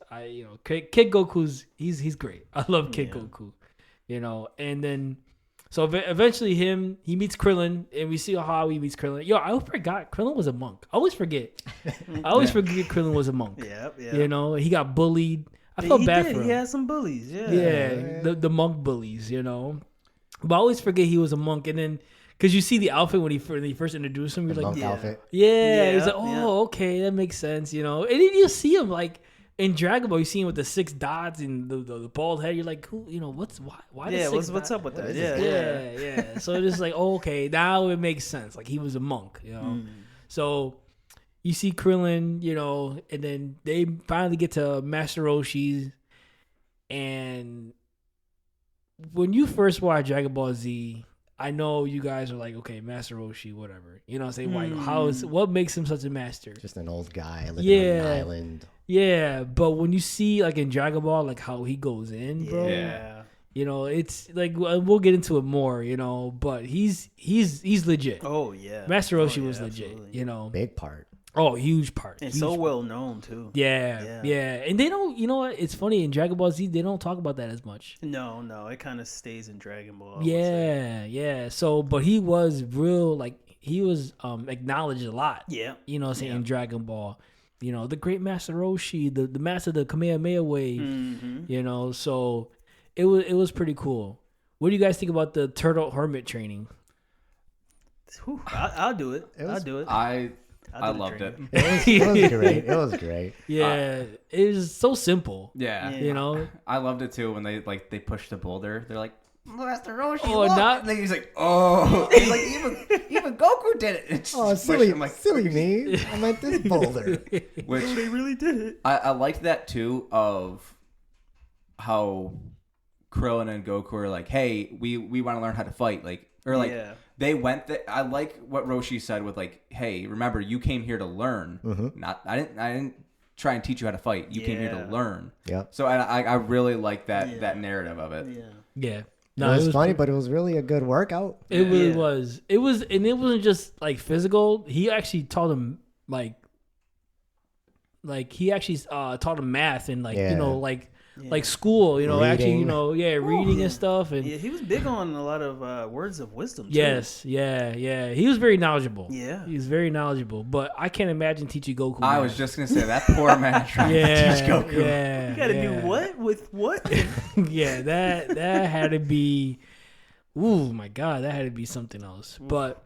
Kid Goku's he's great. I love Kid Goku. You know, and then so eventually he meets Krillin, and we see how he meets Krillin. Yo, I forgot Krillin was a monk. I always forget. Forget Krillin was a monk. Yep. You know, he got bullied. I felt bad for him. He had some bullies. Yeah. Yeah, the monk bullies. You know, but I always forget he was a monk, and then. Because you see the outfit when he first introduced him, you're The like, monk outfit. yeah. He's like, okay, that makes sense, you know. And then you see him like in Dragon Ball, you see him with the 6 dots and the bald head. You're like, who, you know, why? Yeah, the 6 what's up with that? Yeah. So it's just like, okay, now it makes sense. Like he was a monk, you know. So you see Krillin, you know, and then they finally get to Master Roshi's, and when you first watch Dragon Ball Z. I know you guys are like, okay, Master Roshi, whatever. You know what I'm saying? Like, what makes him such a master? Just an old guy living on an island. Yeah, but when you see, like, in Dragon Ball, like, how he goes in, bro. Yeah. You know, it's, like, we'll get into it more, you know, but he's legit. Oh, yeah. Master Roshi was legit, absolutely. you know. Big part. Oh, huge part. And huge so part. well known, too. Yeah. And they don't, you know what? It's funny, in Dragon Ball Z, they don't talk about that as much. No. It kind of stays in Dragon Ball. I would say. Yeah. So, but he was real, like, he was acknowledged a lot. Yeah. You know what I'm saying? In Dragon Ball. You know, the great Master Roshi, the master of the Kamehameha wave. Mm-hmm. You know, so it was pretty cool. What do you guys think about the Turtle Hermit training? Whew, I'll do it. I'll do it. I loved it. It was great. It was great. Yeah, it was so simple. Yeah. You know? I loved it too when they pushed the boulder. They're like, Master Roshi, Oh, look. not- And then he's like, oh. He's like, even Goku did it. It's Oh, just silly, I'm like, silly me. I meant this boulder. which they really did it. I liked that too of how Krillin and Goku are like, hey, we want to learn how to fight. Like, or like, they went I like what Roshi said with like, hey, remember, you came here to learn. Not I didn't try and teach you how to fight. You came here to learn. Yep. So I really like that narrative of it. Yeah. No, it was funny, but it was really a good workout. It really was. It was, and it wasn't just like physical. He actually taught him like he actually taught him math and like you know like school, you know, Reading. actually, you know, reading and stuff. And he was big on a lot of words of wisdom. Too. yes, yeah. He was very knowledgeable. Yeah. He was very knowledgeable. But I can't imagine teaching Goku. I was just gonna say that poor man trying to teach Goku. Yeah. You gotta do what with what? Yeah, that had to be. Ooh, my God, that had to be something else. But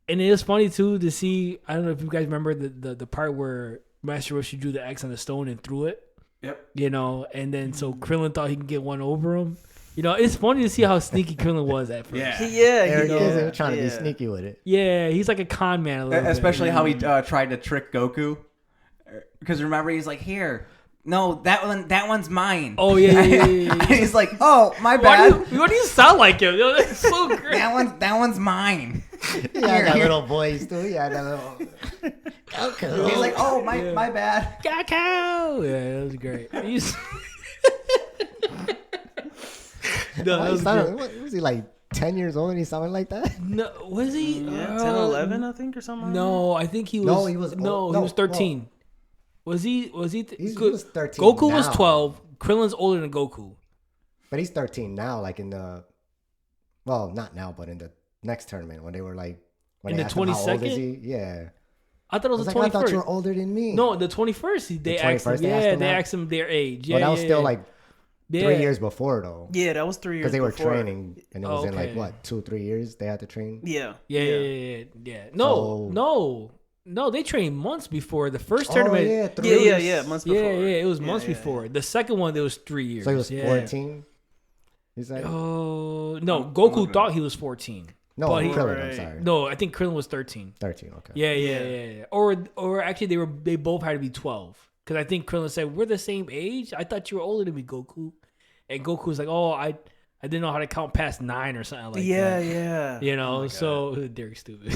and it was funny too to see. I don't know if you guys remember the part where Master Roshi drew the X on the stone and threw it. Yep. You know, and then so Krillin thought he could get one over him. You know, it's funny to see how sneaky Krillin was at first. Eric is trying to be sneaky with it. Yeah, he's like a con man a little bit. Especially how he tried to trick Goku. Because remember, he's like, here. No, that one's mine. Oh yeah. And he's like, oh, my bad. Why do you sound like him? Yo, that's so great. that one's mine. Yeah, that little voice too. Yeah, that little. Goku. He's like, oh, my bad. Goku. Yeah, that was great. No, that was good. What, was he like 10 years old and he sounded like that? No, was he? 10, 11, I think, or something. No, I think he was. No, he was. he was 13. Well, was he? he was 13. Goku now. was 12. Krillin's older than Goku. But he's 13 now, like in the. Well, not now, but in the next tournament when they were like. When In they the asked him how old 22nd? is he? Yeah. I thought it was the 21st. I thought you were older than me. No, the 21st. They asked him. 21st, they asked him They that? asked him their age. Yeah, But that was still like 3 Yeah. years before, though. Yeah, that was 3 years. Because they were before. training, and it was in like Okay. what 2-3 years they had to train. Yeah. Yeah. No. They trained months before the first tournament. Oh yeah, 3 years. Yeah. Months before. Yeah. It was months before. The second one, there was 3 years. So he was yeah. 14. He's like Oh no, Goku thought he was 14. no, but he- Krillin. I'm Right. sorry. No, I think Krillin was 13. 13. Okay. Yeah. Or actually, they both had to be 12 because I think Krillin said we're the same age. I thought you were older than me, Goku. And Goku was like, oh, I I didn't know how to count past 9 or something like that. Yeah. You know, Oh my God. so Derek's stupid.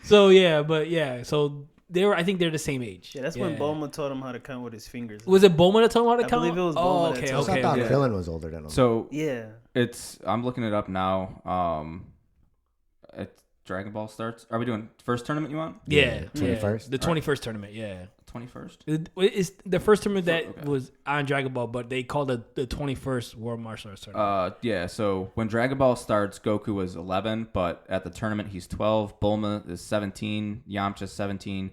So yeah, but yeah, so I think they're the same age. Yeah, that's when Bulma taught him how to count with his fingers. Was it Bulma that taught him how to I count? believe it was Oh, Bulma that okay, taught him. okay. I thought yeah. Krillin was older than him. So Yeah. I'm looking it up now. Dragon Ball starts. Are we doing first tournament you want? Yeah, 21st? the 21st tournament. Yeah, 21st. it's the first tournament that okay. was on Dragon Ball, but they called it the 21st World Martial Arts Tournament. Yeah, so when Dragon Ball starts, Goku was 11, but at the tournament he's 12. Bulma is 17. Yamcha's 17.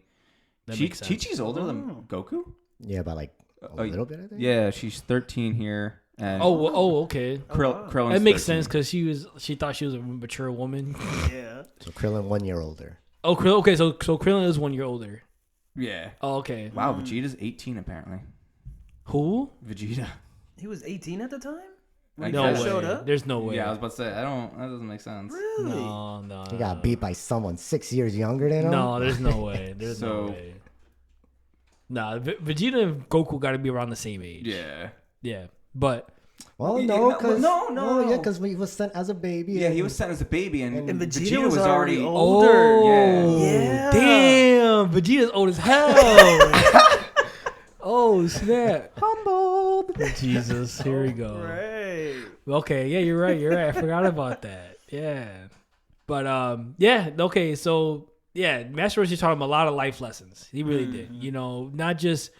That makes sense. Chi-Chi's older than Goku? Yeah, by like a little bit, I think. Yeah, she's 13 here. And Okay. Krillin's That makes 13. sense because she thought she was a mature woman. Yeah. So Krillin 1 year older. Oh, okay. So Krillin is 1 year older. Yeah. Oh, okay. Wow, Vegeta's 18 apparently. Who? Vegeta. He was 18 at the time? I No guess. way. showed up? There's no way. Yeah, I was about to say, that doesn't make sense. Really? No. He got beat by someone 6 years younger than him. No, there's no way. There's no So- way. Nah, Vegeta and Goku got to be around the same age. Yeah. Yeah, but Well, Yeah, no, because no. yeah, because he was sent as a baby. Yeah, and- he was sent as a baby, and And Vegeta was already older. oh, Yeah. damn, Vegeta's old as hell. Oh snap! Humbled. Jesus, here we go. Right. Okay, yeah, you're right. I forgot about that. Yeah, but yeah, okay. So yeah, Master Roshi taught him a lot of life lessons. He really did. You know, not just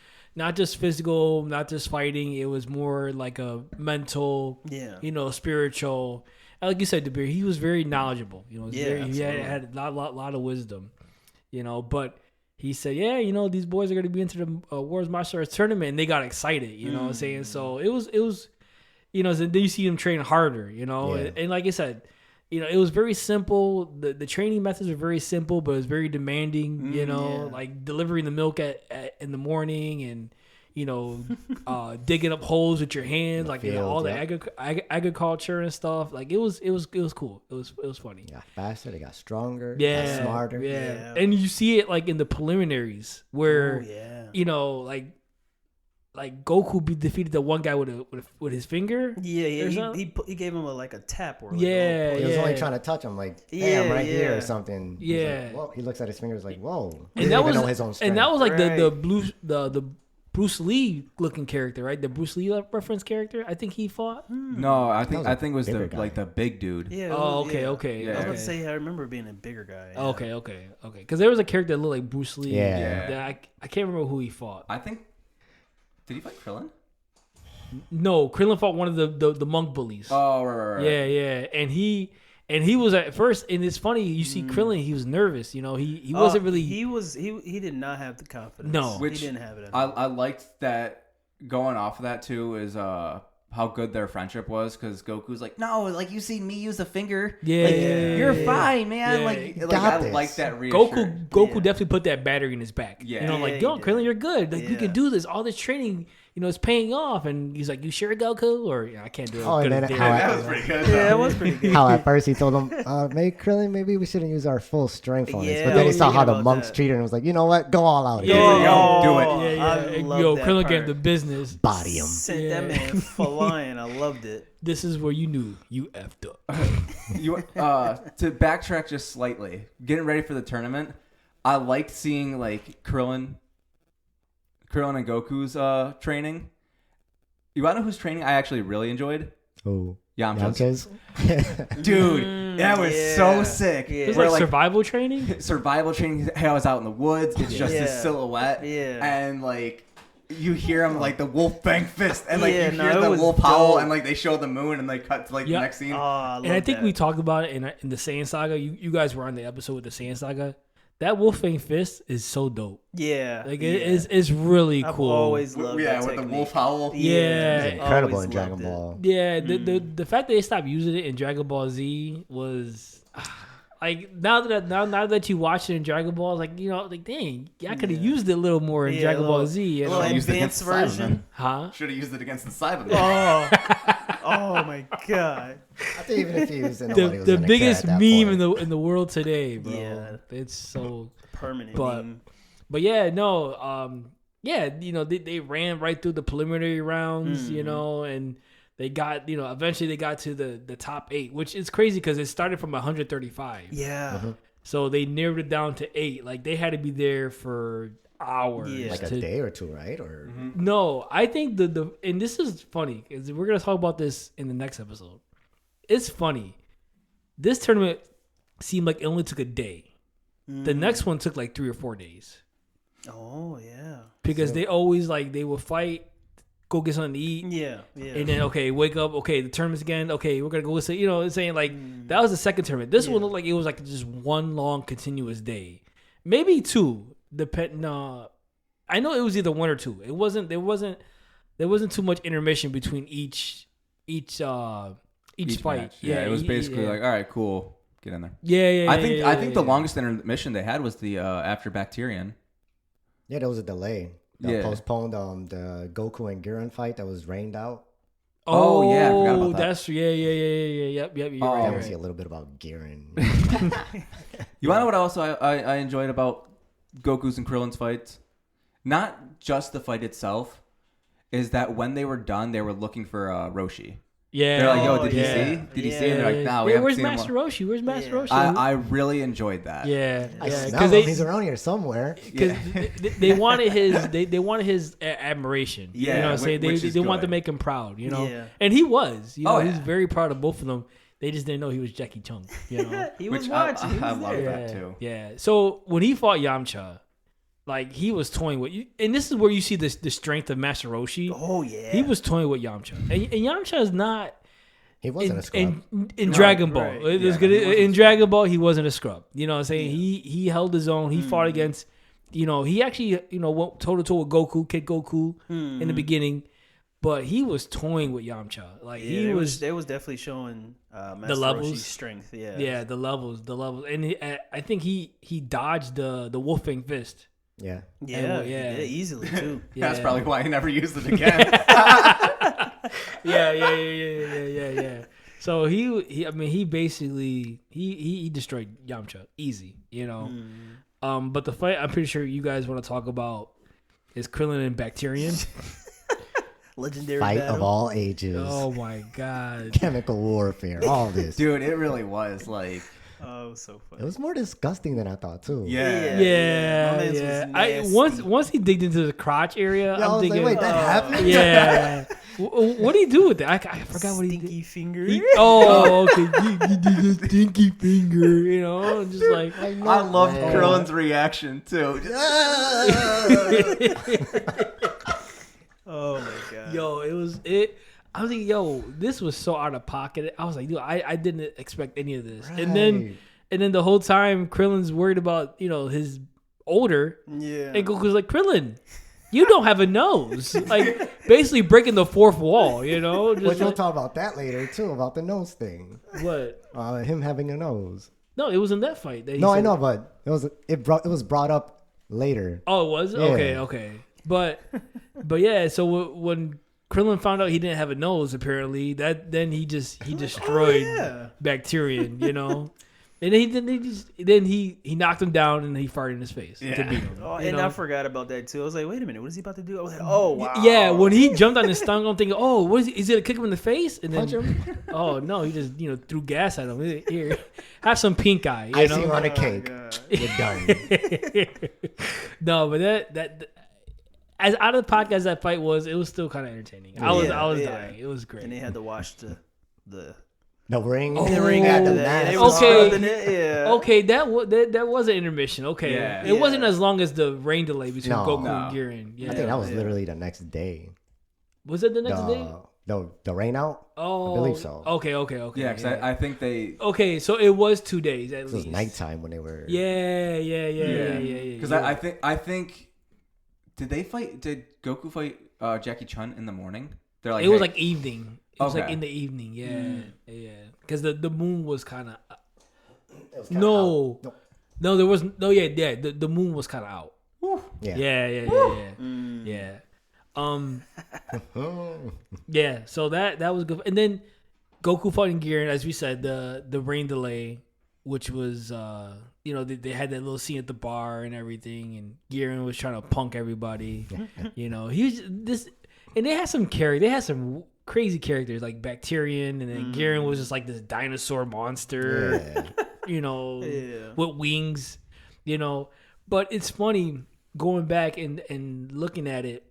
physical, not just fighting. It was more like a mental, Yeah. you know, spiritual. And like you said, Dabir, he was very knowledgeable. You know, Yeah, he had a lot of wisdom. You know, but he said, yeah, you know, these boys are going to be into the World Martial Arts Tournament, and they got excited. You know what I'm saying? So it was, you know, then you see them train harder. You know, Yeah. and like I said, you know, it was very simple. The training methods were very simple, but it was very demanding. You know, yeah. like delivering the milk in the morning, and you know, digging up holes with your hands, like you know, all field, the agriculture and stuff. Like it was cool. It was funny. They got faster, they got stronger, Yeah, got smarter. Yeah. Yeah. And you see it like in the preliminaries where Oh, yeah. you know, like Goku defeated the one guy with his finger. Yeah, or he something. he gave him a tap or like Yeah, He was yeah. only trying to touch him, like, hey, Yeah, I'm right here yeah. or something. He's Yeah. like, whoa. He looks at his fingers like, whoa. He And didn't that even was know his own strength. and that was like the Right. the Bruce Lee looking character, right? The Bruce Lee reference character. I think he fought. No, I think That was a it was bigger guy. the big dude. Yeah. Oh, okay. Yeah. Okay. Yeah. I was about okay. to say I remember being a bigger guy. Yeah. Okay. Because there was a character that looked like Bruce Lee. Yeah. That I can't remember who he fought. I think. Did he fight Krillin? No, Krillin fought one of the monk bullies. Oh, right. Yeah, and he was at first, and it's funny. You see Krillin, he was nervous. You know, he wasn't really. He did not have the confidence. No. Which he didn't have it. I liked that. Going off of that too is how good their friendship was, because Goku's like, no, like you see me use a finger, Yeah. like, Yeah. you're fine, man. Yeah. Like Got I this. like that reassurance. Goku Yeah. definitely put that battery in his back. Yeah. You know, Yeah, like, he yo, did. Krillin, you're good. Like, you Yeah. can do this. All this training, you know, it's paying off. And he's like, you sure, Goku? Or I can't do it. Oh, and then how That was pretty good. Yeah, it was pretty good. How at first he told him, maybe Krillin, maybe we shouldn't use our full strength on this. Yeah, But then I he was saw how thinking the about monks that. treated him and was like, you know what? Go all out. Yeah, here. yo, do it. Yeah, yeah. I And, love yo, that Krillin part. gave the business. Body him. Sent Yeah. that man flying. I loved it. This is where you knew you effed up. You to backtrack just slightly, getting ready for the tournament, I liked seeing like Krillin and Goku's training. You want to know whose training I actually really enjoyed? Oh, Yamcha's. Yamcha's. Dude, that was yeah. so sick. Yeah. It was Where, like survival training. survival training. Hey, I was out in the woods. It's just his Yeah. silhouette. Yeah. And like you hear him like the wolf bang fist, and like Yeah, you no, hear it the was wolf howl, dope. and like they show the moon, and they cut to like Yeah. the next scene. Oh, I love And I think that. we talked about it in the Saiyan Saga. You guys were on the episode with the Saiyan Saga. That Wolfang Fist is so dope. Yeah. Like yeah. it's really I've cool. always loved Yeah, that with the technique. wolf howl. Yeah. It's incredible always in Dragon loved it. Ball. Yeah, the fact that they stopped using it in Dragon Ball Z was like now that you watch it in Dragon Ball, like you know, like dang, I could have used it a little more in Yeah, Dragon a Ball little- Z. You a know? little Used it advanced against Cybermen. version. Huh? Should have used it against the Cybermen. Oh my god. I think even if he used it, nobody was The gonna biggest care at meme that point. in the world today, bro. Yeah. It's so. Permanent. But- meme. But yeah, no, yeah, you know, they ran right through the preliminary rounds, you know, and they got, eventually they got to the top 8, which is crazy because it started from 135. Yeah. So they narrowed it down to 8. Like they had to be there for hours. Yeah. Like a day or two, right? Or No, I think and this is funny because we're gonna talk about this in the next episode. It's funny. This tournament seemed like it only took a day. The next one took like 3 or 4 days. Oh yeah. Because they always they will fight, go get something to eat. Yeah. And then wake up. Okay, the tournament's again. Okay, we're gonna go. Say, it's saying that was the second tournament. This one looked like it was like just one long continuous day, maybe 2. No, I know it was either 1 or 2. It wasn't. There wasn't too much intermission between each fight. Match. Yeah, it was basically like, all right, cool, get in there. Yeah. I think the longest intermission they had was the after Bacterian. yeah, there was a delay. They postponed the Goku and Giran fight that was rained out. Oh, yeah, I forgot about that. That's yep. You're I right. want to Right. see a little bit about Giran. You want to know what else I enjoyed about Goku's and Krillin's fights? Not just the fight itself, is that when they were done, they were looking for Roshi. Yeah. They're like, yo, did yeah. he see? Did he see? And they're like, nah, we haven't Where's seen him. Master Roshi? Where's Master Roshi? I really enjoyed that. Yeah. I Yeah. smell him. He's around here somewhere. Because they wanted his admiration. Yeah, you know what I'm saying? which They is wanted to good. make him proud, Yeah. And he was. He was yeah. very proud of both of them. They just didn't know he was Jackie Chung, He was Which watching. He was I love there. that too. Yeah. So when he fought Yamcha, he was toying with you, and this is where you see the strength of Master Roshi. Oh yeah. He was toying with Yamcha, and Yamcha is not. He wasn't a scrub. In Dragon Ball, right. It was Yeah, good. he wasn't In Dragon Ball, he wasn't a scrub. You know what I'm saying? He held his own. He fought against, he actually, went toe to toe with Goku, Kid Goku in the beginning, but he was toying with Yamcha. They was definitely showing Master levels. Roshi's strength. Yeah. Yeah, the levels, and I think he dodged the Wolfang fist. Yeah. Yeah. Yeah. He did easily too. Yeah. That's probably why he never used it again. Yeah. So he basically he destroyed Yamcha easy, But the fight I'm pretty sure you guys want to talk about is Krillin and Bacterian. Legendary Fight battle. of all ages. Oh my god. Chemical warfare. All this. Dude, it really was like, Oh, it was so It funny. was more disgusting than I thought too. yeah. My man's was nasty. Once he digged into the crotch area, Yeah, I I'm was thinking, like, wait, that happened? yeah. What did he do with that? I forgot what he did. Stinky finger. Okay. You did the stinky finger, just like. I loved man. Krillin's reaction too. Oh my god. Yo, I was like, yo, this was so out of pocket. I was like, dude, I didn't expect any of this. And then the whole time Krillin's worried about, his odor. Yeah. And Goku's like, Krillin, you don't have a nose. Like basically breaking the fourth wall, Just But you'll like, talk about that later too, about the nose thing. what? Him having a nose. No, it was in that fight. That he No, I said- know, but it was brought up later. Oh, it was? Yeah. Okay. But yeah, so when Krillin found out he didn't have a nose, apparently, then he destroyed Bacterian, And then he knocked him down and he farted in his face to beat him. Oh, you and know? I forgot about that too. I was like, wait a minute, what is he about to do? I was like, oh wow. Yeah, when he jumped on his tongue, I'm thinking, oh, what is he? Is he gonna kick him in the face? And then, Punch him. oh no, he just threw gas at him. Here, have some pink eye. Icing on a cake. God. You're done. No, but that as out of the podcast that fight was, it was still kind of entertaining. I was Yeah. dying. It was great. And they had to wash the The ring. Oh, the ring had the They mask. was Okay. scrubbing it, yeah. Okay, that was an intermission. Okay, Yeah. it wasn't as long as the rain delay between No. Goku No. and Giran. Yeah, I think that was Yeah. literally the next day. was it the next day? The rain out. Oh, I believe so. Okay. Yeah, because I think they. Okay, so it was 2 days at It was least. nighttime when they were. Yeah. Because I think. Did Goku fight Jackie Chun in the morning? They're like, it was hey- like evening. It was like Okay. in the evening. Yeah. Because the moon was kind of. It was kinda No. out. No, there was no. Yeah. The moon was kind of out. Yeah. Yeah. Yeah. So that was good. And then Goku fighting Giran, as we said, the rain delay, which was they had that little scene at the bar and everything, and Giran was trying to punk everybody. He was this, and they had some carry. They had some crazy characters like Bacterian, and then Garen was just like this dinosaur monster, with wings, But it's funny going back and looking at it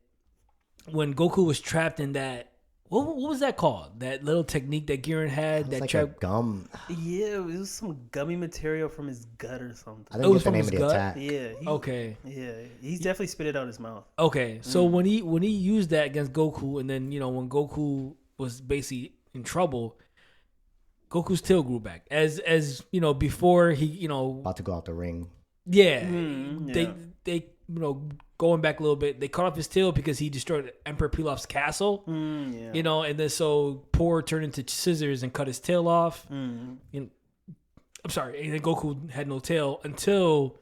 when Goku was trapped in that. What was that called? That little technique that Garen had that like trapped gum. Yeah, it was some gummy material from his gut or something. I think it's the from name his of the gut? attack. Yeah. Okay. Yeah, he's definitely spit it out his mouth. Okay, so when he used that against Goku, and then when Goku was basically in trouble, Goku's tail grew back. As before he About to go out the ring. yeah, yeah. they going back a little bit, they cut off his tail because he destroyed Emperor Pilaf's castle. Yeah. And then so Poor turned into scissors and cut his tail off. I'm sorry, and then Goku had no tail until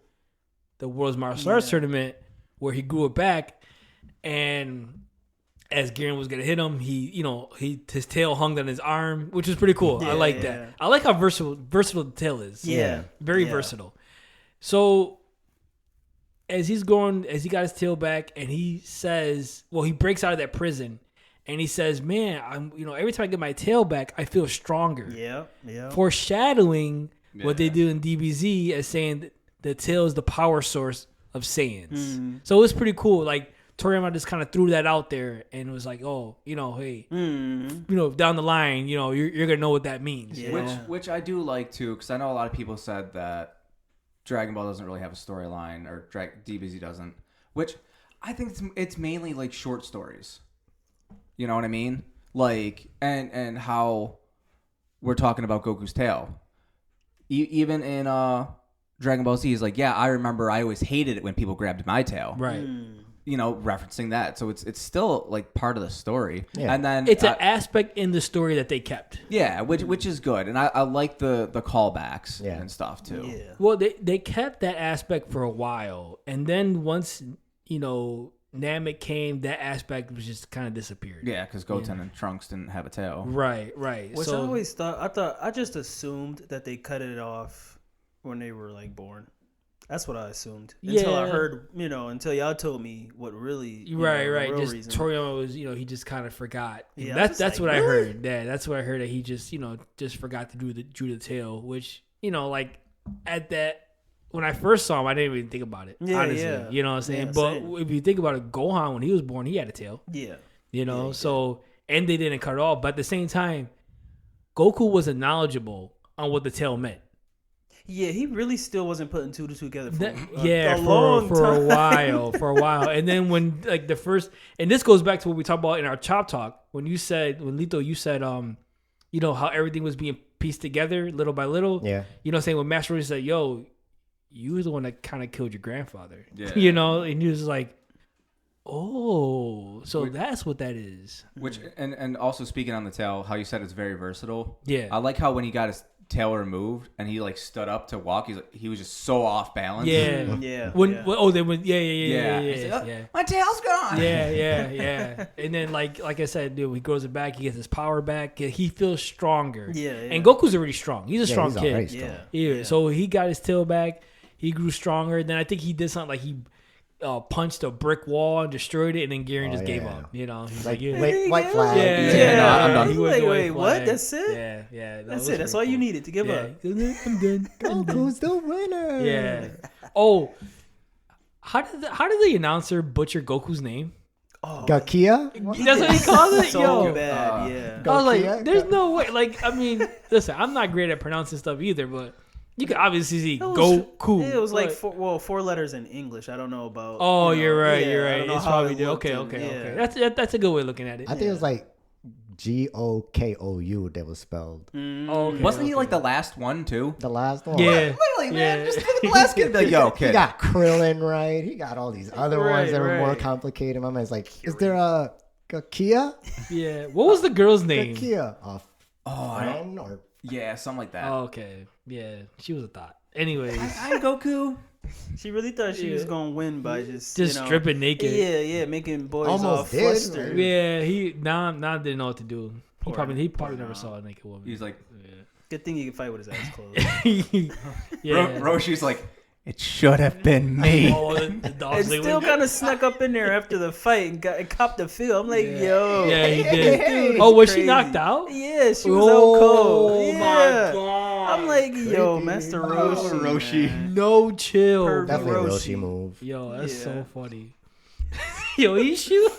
the World's Martial Arts Tournament, where he grew it back, and as Garen was gonna hit him, his tail hung on his arm, which was pretty cool. I like that. I like how versatile the tail is. Yeah. Very versatile. So as he got his tail back, and he says, he breaks out of that prison, and he says, "Man, I'm every time I get my tail back, I feel stronger." Yeah. Foreshadowing what they do in DBZ as saying that the tail is the power source of Saiyans. So it was pretty cool. Like Toriyama just kind of threw that out there and was like, hey, down the line, you're gonna know what that means. Yeah. Which I do like too, because I know a lot of people said that Dragon Ball doesn't really have a storyline, or DBZ doesn't. Which I think it's mainly like short stories. You know what I mean? Like and how we're talking about Goku's tail. Even in Dragon Ball Z, he's like, yeah, I remember I always hated it when people grabbed my tail. Right. Referencing that. So it's still like part of the story. Yeah. And then it's an aspect in the story that they kept. Yeah, which is good. And I like the callbacks and stuff too. Yeah. Well, they kept that aspect for a while, and then once Namek came, that aspect was just kind of disappeared. Yeah, because Goten and Trunks didn't have a tail. Right. Which I always I just assumed that they cut it off when they were like born. That's what I assumed. Until I heard, until y'all told me what really, right. The real Just reason. Toriyama was, he just kind of forgot. Yeah, that's like, what really? I heard. Yeah, that's what I heard, that he just, just forgot to drew the tail, which, like at that, when I first saw him, I didn't even think about it. Yeah, honestly, yeah. you know what I'm saying. Yeah, but same. if you think about it, Gohan, when he was born, he had a tail. Yeah. So and they didn't cut it off, but at the same time, Goku wasn't knowledgeable on what the tail meant. Yeah, he really still wasn't putting two to two together for for a while. And then when like the first, and this goes back to what we talked about in our Chop Talk, when Lito, you said, how everything was being pieced together little by little. Yeah. Saying when Master Roshi said, "Yo, you were the one that kind of killed your grandfather." Yeah. And he was like, "Oh, so that's what that is." Which and also speaking on the tail, how you said it's very versatile. Yeah. I like how when he got his tail removed and he like stood up to walk, he was just so off balance. Yeah. Yeah. They went. Yeah. My tail's gone. Yeah. And then like I said, dude, he grows it back. He gets his power back. He feels stronger. Yeah. And Goku's already strong. He's a strong kid. already strong. Yeah. So he got his tail back. He grew stronger. Then I think he did something like he punched a brick wall and destroyed it, and then Garen just gave up. He's like, white flag. I'm done. He went Wait, to wait, white what? flag. That's it? Yeah. That's it. That's all you needed to give up. I'm done. Goku's the winner. Yeah. Oh, how did the announcer butcher Goku's name? Oh, Gakia? That's what he calls it. so bad. Yeah. I was like, Gakia? there's no way. Like, I mean, listen, I'm not great at pronouncing stuff either, but you can obviously see Goku. It was like four letters in English. I don't know about. Oh, you're right. I You're right. don't know It's how probably it looked okay. yeah. That's a good way of looking at it. I think it was like Gokou that was spelled. Okay, Wasn't he like the last one too? The last one. Yeah. Literally, man. Just look at the last kid. Be like, yo, kid. He got Krillin right. He got all these other ones that were more right. complicated. My man's like, is there a Gakia? Yeah. What was the girl's name? Gakia. I Or Yeah, something like that. Oh, okay. Yeah. She was a thought. Anyways. I'm Goku. She really thought she was gonna win by just stripping naked. Yeah, making boys Almost all did. flustered. Yeah, he now didn't know what to do. He Poor probably never Nam. saw a naked woman. He's like, Good thing he can fight with his eyes closed. yeah. Roshi's like, It should have been me. Oh, the dog's It like, still kind of snuck up in there after the fight and copped the feel. I'm like, yo. yeah, he did. Dude, Oh, was she crazy. knocked out? Yeah, she was out cold. Oh Yeah. my god! I'm like, yo, Master Roshi. Roshi. man. no chill. Pervy. Definitely a Roshi. Roshi move. Yo, that's Yeah. so funny. Yo, he shoot.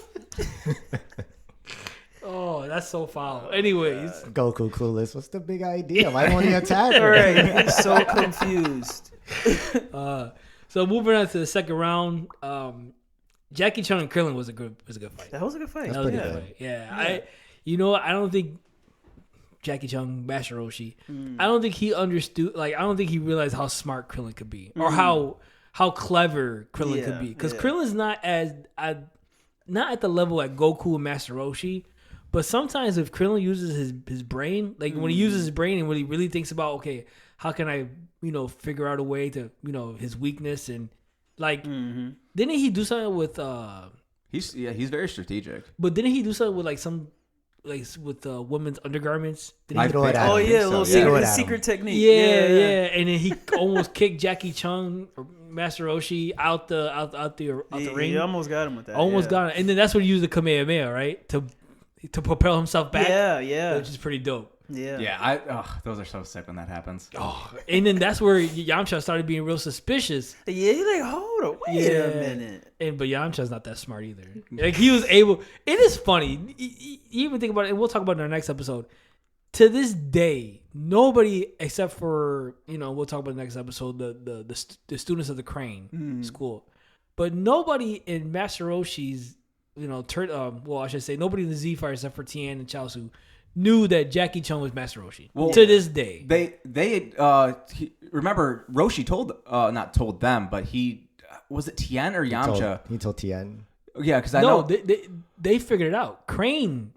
Oh, that's so foul. Anyways, Goku clueless. What's the big idea? Why won't he attack All her? right, I'm so confused. so moving on to the second round, Jackie Chan and Krillin was a good fight. That was a good fight. That's That was a pretty good good. fight. Yeah, I don't think Jackie Chan, Master Roshi, I don't think he understood. Like, I don't think he realized how smart Krillin could be, or how clever Krillin could be. Because Krillin's not not at the level at Goku and Master Roshi. But sometimes if Krillin uses his brain, like when he uses his brain and when he really thinks about, okay, how can I, figure out a way to, his weakness and like, didn't he do something with, He's very strategic. but didn't he do something with like some, like with women's undergarments? Didn't I he- throw it at Oh him. yeah, a so, little yeah. Throw secret, it at secret him. technique. yeah, and then he almost kicked Jackie Chung or Master Roshi out the ring. He almost got him with that. Almost yeah. got it, and then that's when he used the Kamehameha, right, to propel himself back. Yeah. Which is pretty dope. Yeah. Those are so sick when that happens. Oh, and then that's where Yamcha started being real suspicious. Yeah, you're like, hold on, wait a minute. But Yamcha's not that smart either. Like, he was able. It is funny. You even think about it, and we'll talk about it in our next episode. To this day, nobody except for we'll talk about the next episode. The students of the Crane School, but nobody in Master Roshi's I should say nobody in the Z Fire except for Tien and Chaozu knew that Jackie Chan was Master Roshi. Well, to this day, remember Roshi not told them, but was it Tien or Yamcha? He told Tien. Yeah, because I know. they figured it out. Crane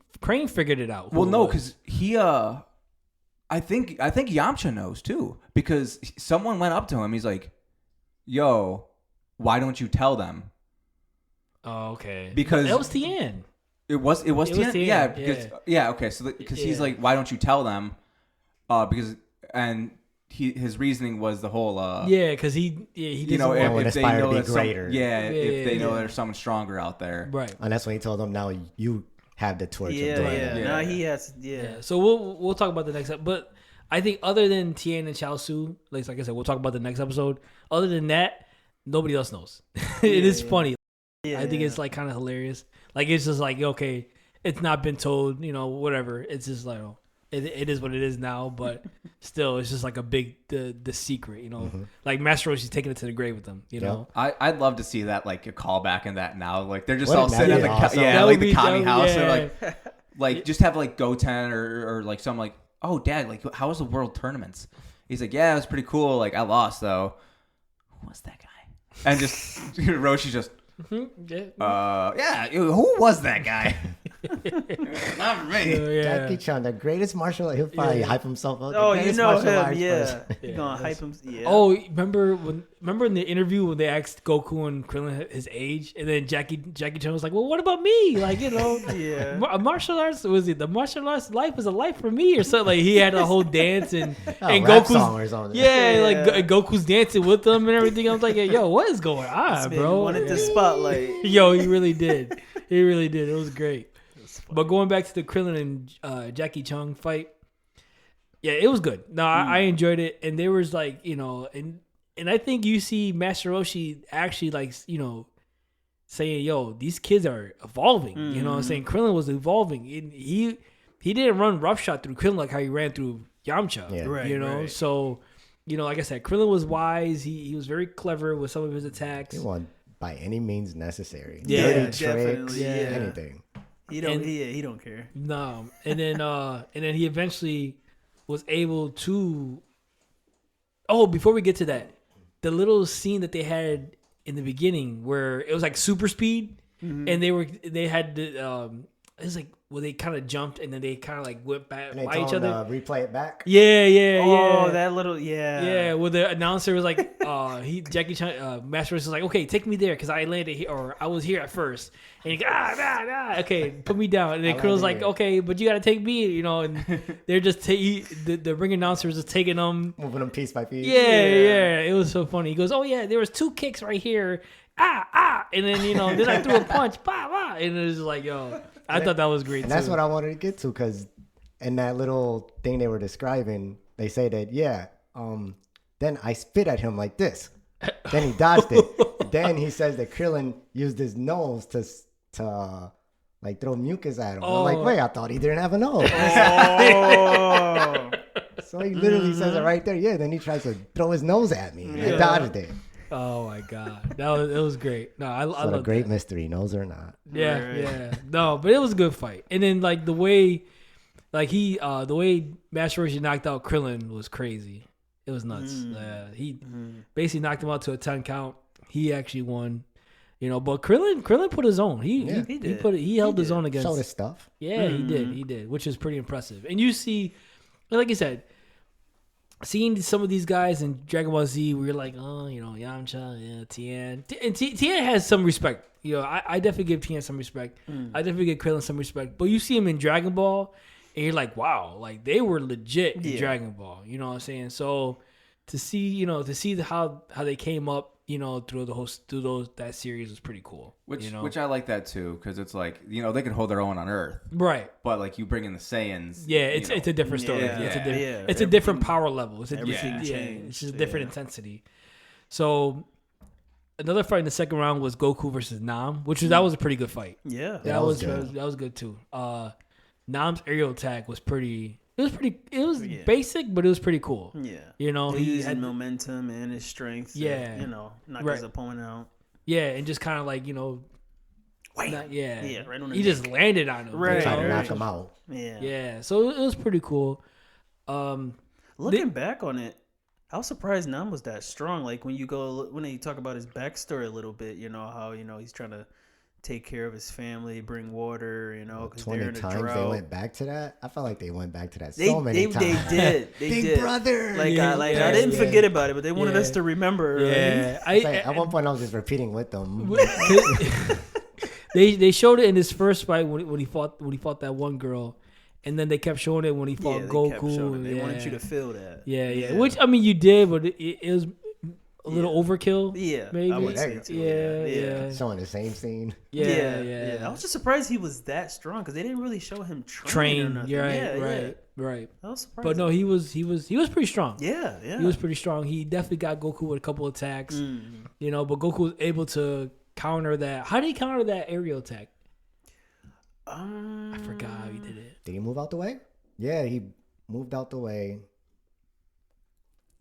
figured it out. Well, no, because he I think Yamcha knows too, because someone went up to him. He's like, "Yo, why don't you tell them?" Oh, okay. Because that was Tien. It was Tien. Tien, Yeah, because okay. So because he's like, "Why don't you tell them?" Because his reasoning was the whole because he did want to if they aspire to know be that greater. if they know there's someone stronger out there, right. And that's when he told them, now you have the torch of doing that. Now he has. Yeah. So we'll talk about the next episode. But I think other than Tien and Chaozu, like I said, we'll talk about the next episode. Other than that, nobody else knows. It is funny. I think it's like kind of hilarious. Like, it's just like, okay, it's not been told, whatever. It's just like, it is what it is now, but still, it's just like a big the secret, Like Master Roshi's taking it to the grave with them, know. I'd love to see that, like a callback in that now. Like they're just What all if sitting at that'd the be awesome? That like would the be- Kami that- house, yeah. and like just have like Goten or like some like, oh dad, like how was the world tournaments? He's like, yeah, it was pretty cool. Like I lost though. Who was that guy? And just Roshi just. Who was that guy? Not me. Jackie Chan, the greatest martial art. He'll probably hype himself up. Oh, The you greatest know martial him. arts Yeah. person. He's gonna hype him. Yeah. Oh, remember in the interview when they asked Goku and Krillin his age, and then Jackie Chan was like, "Well, what about me? Like, Yeah. martial arts the martial arts life is a life for me or something." Like, he had a whole dance and Rap Goku's song or something. Goku's dancing with them and everything. I was like, "Yo, what is going on, Man, bro?" wanted the spotlight. Yo, he really did. He really did. It was great. But going back to the Krillin and Jackie Chung fight, yeah, it was good. No, I enjoyed it, and there was like and I think you see Master Roshi actually like saying, "Yo, these kids are evolving." You know what I'm saying? Krillin was evolving. He didn't run roughshod through Krillin like how he ran through Yamcha. Yeah. Right, right. So like I said, Krillin was wise. He was very clever with some of his attacks. He won by any means necessary. Yeah, Dirty tricks, definitely, yeah. anything. He don't care. No, and then he eventually was able to. Oh, before we get to that, the little scene that they had in the beginning where it was like super speed, and they had the it was where they kind of jumped and then they kind of like went back And they by told each him other. to replay it back. Yeah. Oh, that little Yeah, where the announcer was like, Jackie Chan, Master Race was like, okay, take me there because I landed here, or I was here at first. And he goes, okay, put me down. And then Krill's like, here. okay, but you got to take me, you know, and they're just, the ring announcer was just taking them. Moving them piece by piece. Yeah, it was so funny. He goes, oh yeah, there was 2 kicks right here. And then, you know, then I threw a punch, and it was like, yo, I thought that was great And too. that's what I wanted to get to, because in that little thing they were describing, they say that, then I spit at him like this. Then he dodged it. Then he says that Krillin used his nose to like throw mucus at him. I'm like, wait, I thought he didn't have a nose. Oh. So he literally says it right there. Yeah, then he tries to throw his nose at me. I dodged it. Oh my god, it was great. No, I So love a great that. mystery, nose or not. Yeah. No, but it was a good fight. And then like the way Master Roshi knocked out Krillin was crazy. It was nuts. He basically knocked him out to a 10 count. He actually won. You know, but Krillin put his own. He held his own against. Showed his stuff. Yeah, he did, which is pretty impressive. And you see, like you said, seeing some of these guys in Dragon Ball Z, where you're like, oh, you know, Yamcha, yeah, Tien. And Tien has some respect. You know, I definitely give Tien some respect. I definitely give Krillin some respect. But you see him in Dragon Ball, and you're like, wow, like they were legit in Dragon Ball. You know what I'm saying? So to see how they came up, you know, through that series was pretty cool. Which I like that too, because it's like, you know, they can hold their own on Earth, right? But like you bring in the Saiyans, yeah, it's a different story. Yeah. It's a different power level. Everything changed. It's just a different intensity. So another fight in the second round was Goku versus Nam, that was a pretty good fight. Yeah. That was good too. Nam's aerial attack was pretty. It was basic, but it was pretty cool. Yeah. You know, he had momentum and his strength. Yeah. To, you know, knock his opponent out. Yeah, and just kind of like, you know, right on the neck. just landed on him. Right. Trying to knock him out. Yeah. Yeah. So it was pretty cool. Looking back on it, I was surprised Nam was that strong. Like when you talk about his backstory a little bit, you know how, you know, he's trying to take care of his family, bring water, you know, because they're in a drought. 20 times they went back to that. I felt like they went back to that so many times. They did. Big brother. Like I didn't forget about it, but they wanted us to remember. Yeah, right? At one point I was just repeating with them. They showed it in his first fight when he fought that one girl, and then they kept showing it when he fought Goku. They wanted you to feel that. Yeah. Which I mean, you did, but it was a little overkill. Yeah, maybe. I would say too. Yeah. Showing the same scene. Yeah. I was just surprised he was that strong because they didn't really show him train. Or nothing. Right. I was surprised. But no, he was pretty strong. Yeah. He was pretty strong. He definitely got Goku with a couple attacks. You know, but Goku was able to counter that. How did he counter that aerial attack? I forgot how he did it. Did he move out the way? Yeah, he moved out the way.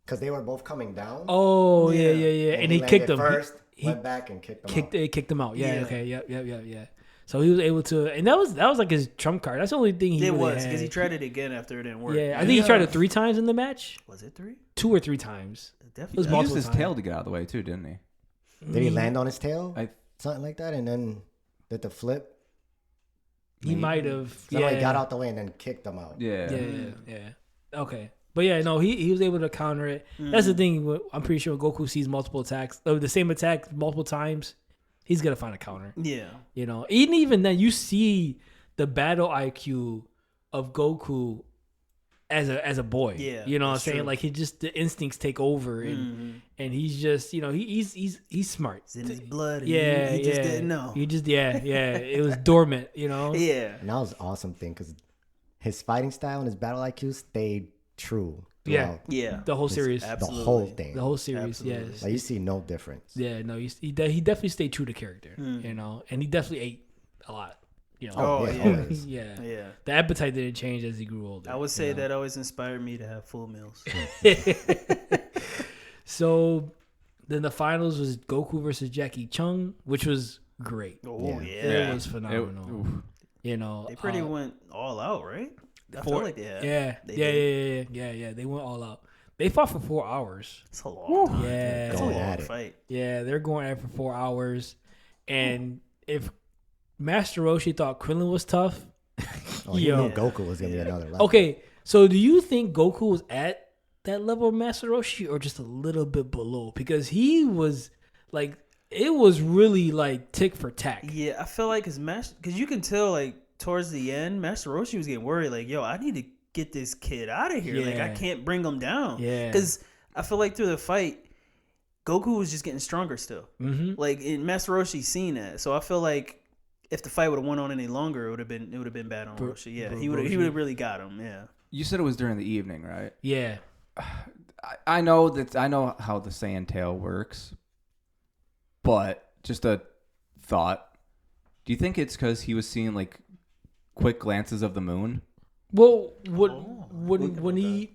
Because they were both coming down. Oh, yeah. And he kicked him. First, went back and kicked him out. He kicked him out. Yeah, okay. Yeah. So he was able to, and that was like his trump card. That's the only thing he really had. Because he tried it again after it didn't work. Yeah, I think he tried it 3 times in the match. Was it 3? 2 or 3 times. Definitely. He used his tail to get out of the way too, didn't he? Did he land on his tail? Something like that, and then did the flip? He might have. Somebody got out the way and then kicked him out. Yeah. Okay. But yeah, no, he was able to counter it. That's the thing. I'm pretty sure Goku sees multiple attacks, the same attack multiple times. He's gonna find a counter. Yeah. You know, even then, you see the battle IQ of Goku as a boy. Yeah. You know what I'm saying? True. Like the instincts take over, and he's just, you know, he's smart. It's in his blood. And yeah. He just didn't know. He just it was dormant. You know. Yeah. And that was an awesome thing because his fighting style and his battle IQ stayed true. Yeah. The whole series. Absolutely. The whole thing. The whole series. Absolutely. Yes. Like you see no difference. Yeah. No. He definitely stayed true to character. You know, and he definitely ate a lot. You know. Always. Yeah. The appetite didn't change as he grew older. I would say that always inspired me to have full meals. So then the finals was Goku versus Jackie Chung, which was great. Oh yeah. It was phenomenal. You know, they pretty went all out, right? I feel like they had. Yeah. They went all out. They fought for 4 hours. It's a long time. Yeah. It's a long fight. Yeah, they're going at it for 4 hours. And if Master Roshi thought Krillin was tough, Oh, you know Yo. Goku was gonna be another level. Okay, so do you think Goku was at that level of Master Roshi or just a little bit below? Because he was like, it was really like tick for tack. Yeah, I feel like because you can tell like towards the end, Master Roshi was getting worried. Like, yo, I need to get this kid out of here. Like, I Yeah. can't bring him down. Yeah. Because I feel like through the fight, Goku was just getting stronger still. Mm-hmm. Like, in Master Roshi seen that, so I feel like if the fight would have went on any longer, it would have been bad on Roshi. Yeah, he would have really got him. Yeah. You said it was during the evening, right? Yeah. I know how the Saiyan tail works, but just a thought. Do you think it's because he was seeing like quick glances of the moon? Well, thinking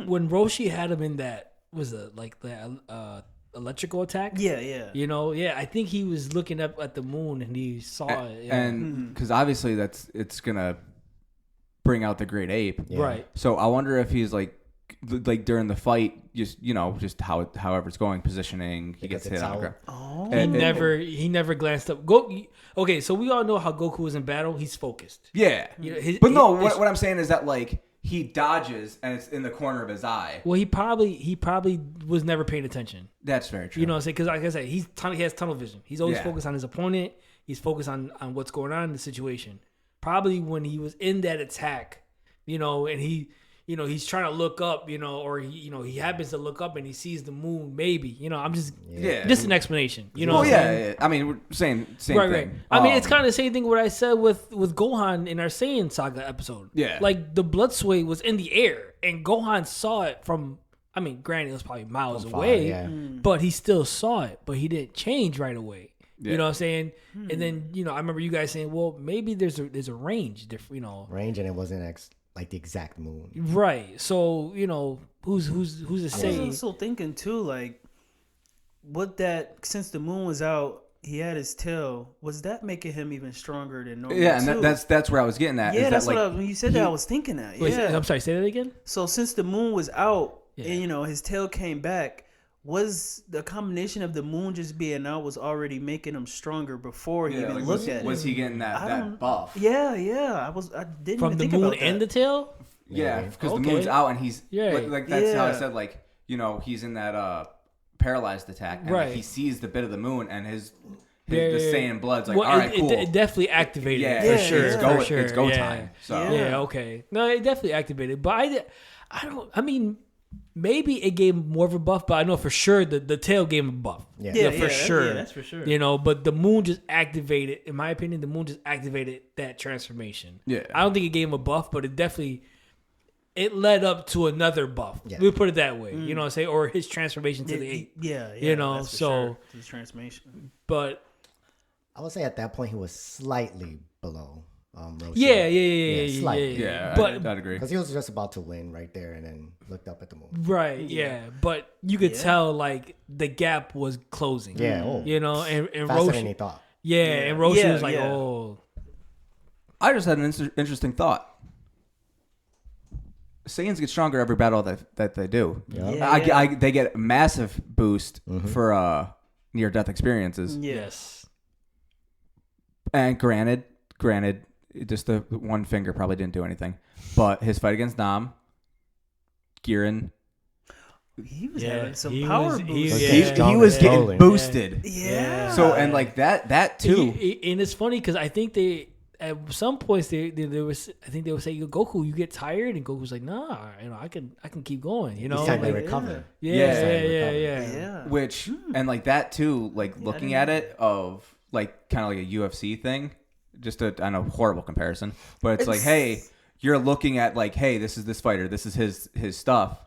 when Roshi had him in that was it like the electrical attack? Yeah. You know, yeah, I think he was looking up at the moon and he saw it. Yeah. And because obviously it's gonna bring out the great ape, Yeah. Right. So I wonder if he's like during the fight, just however it's going, positioning, he Because gets it's hit on the out. ground. Oh. He never glanced up. Okay, so we all know how Goku was in battle. He's focused. Yeah, You know, what I'm saying is that like he dodges and it's in the corner of his eye. Well, he probably was never paying attention. That's very true. You know what I'm saying? Because like I said, he has tunnel vision. He's always Yeah. focused on his opponent. He's focused on what's going on in the situation. Probably when he was in that attack, and he's trying to look up, or he happens to look up and he sees the moon. Maybe, I'm just just an explanation. You know? Well, what I'm saying? yeah. I mean, we're saying same Right, thing. right. I mean, it's kind of the same thing what I said with Gohan in our Saiyan Saga episode. Yeah. Like the blood sway was in the air, and Gohan saw it from. I mean, granted, it was probably miles From far, away, yeah. but he still saw it. But he didn't change right away. Yeah. You know what I'm saying? And then I remember you guys saying, well, maybe there's a range, Range, and it wasn't like the exact moon. Right. So who's to I was say? also thinking too, like, since the moon was out, he had his tail. Was that making him even stronger than normal? Yeah, and too? that's where I was getting at. Yeah, is that's that, like, when you said that, I was thinking that. Wait, Yeah. I'm sorry. Say that again. So since the moon was out, Yeah. and his tail came back, was the combination of the moon just being out was already making him stronger before he even looked at it? Was he getting that buff? Yeah. I didn't From even the think moon about that. and the tail. Yeah, Maybe. because Okay. the moon's out and he's Yeah. like that's how I Yeah. said, like, he's in that paralyzed attack and Right. like, he sees the bit of the moon and his Yeah, the yeah. Saiyan blood's like, Well, all right, cool. it definitely activated. Yeah, it, for sure. sure, For it's sure. go Yeah. time. So Yeah. Okay. No, it definitely activated. But I don't. I mean, maybe it gave him more of a buff, but I know for sure the tail gave him a buff. Yeah. For sure. Yeah, that's for sure. But the moon just activated. In my opinion, the moon just activated that transformation. Yeah. I don't think it gave him a buff, but it led up to another buff. Yeah. We'll put it that way. You know what I'm saying? Or his transformation to the ape. Yeah, that's for so sure. His transformation. but I would say at that point he was slightly below Roshi. yeah. Slightly. yeah, But- I'd agree. Because he was just about to win right there and then looked up at the moon. right, yeah. But you could Yeah. tell like the gap was closing. Yeah. Oh. And Faster than Roshi. he thought. And Roshi Yeah, was like, yeah. oh, I just had an interesting thought. Saiyans get stronger every battle that they do. Yeah. They get a massive boost for near death experiences. yes. And granted, just the one finger probably didn't do anything. But his fight against Nam, Giran, He was Yeah, having some he power was- he- boosts. yeah. he Strong was and getting rolling. boosted. Yeah. So and like that too. And it's funny because I think at some points they was I think they would say, Goku, you get tired, and Goku's like, nah, I can keep going. He's trying to like, recover. Yeah. Yeah. Which and like that too, like looking at it of like kind of like a UFC thing, I know horrible comparison, but it's like, hey, you're looking at like, hey, this is this fighter, this is his stuff.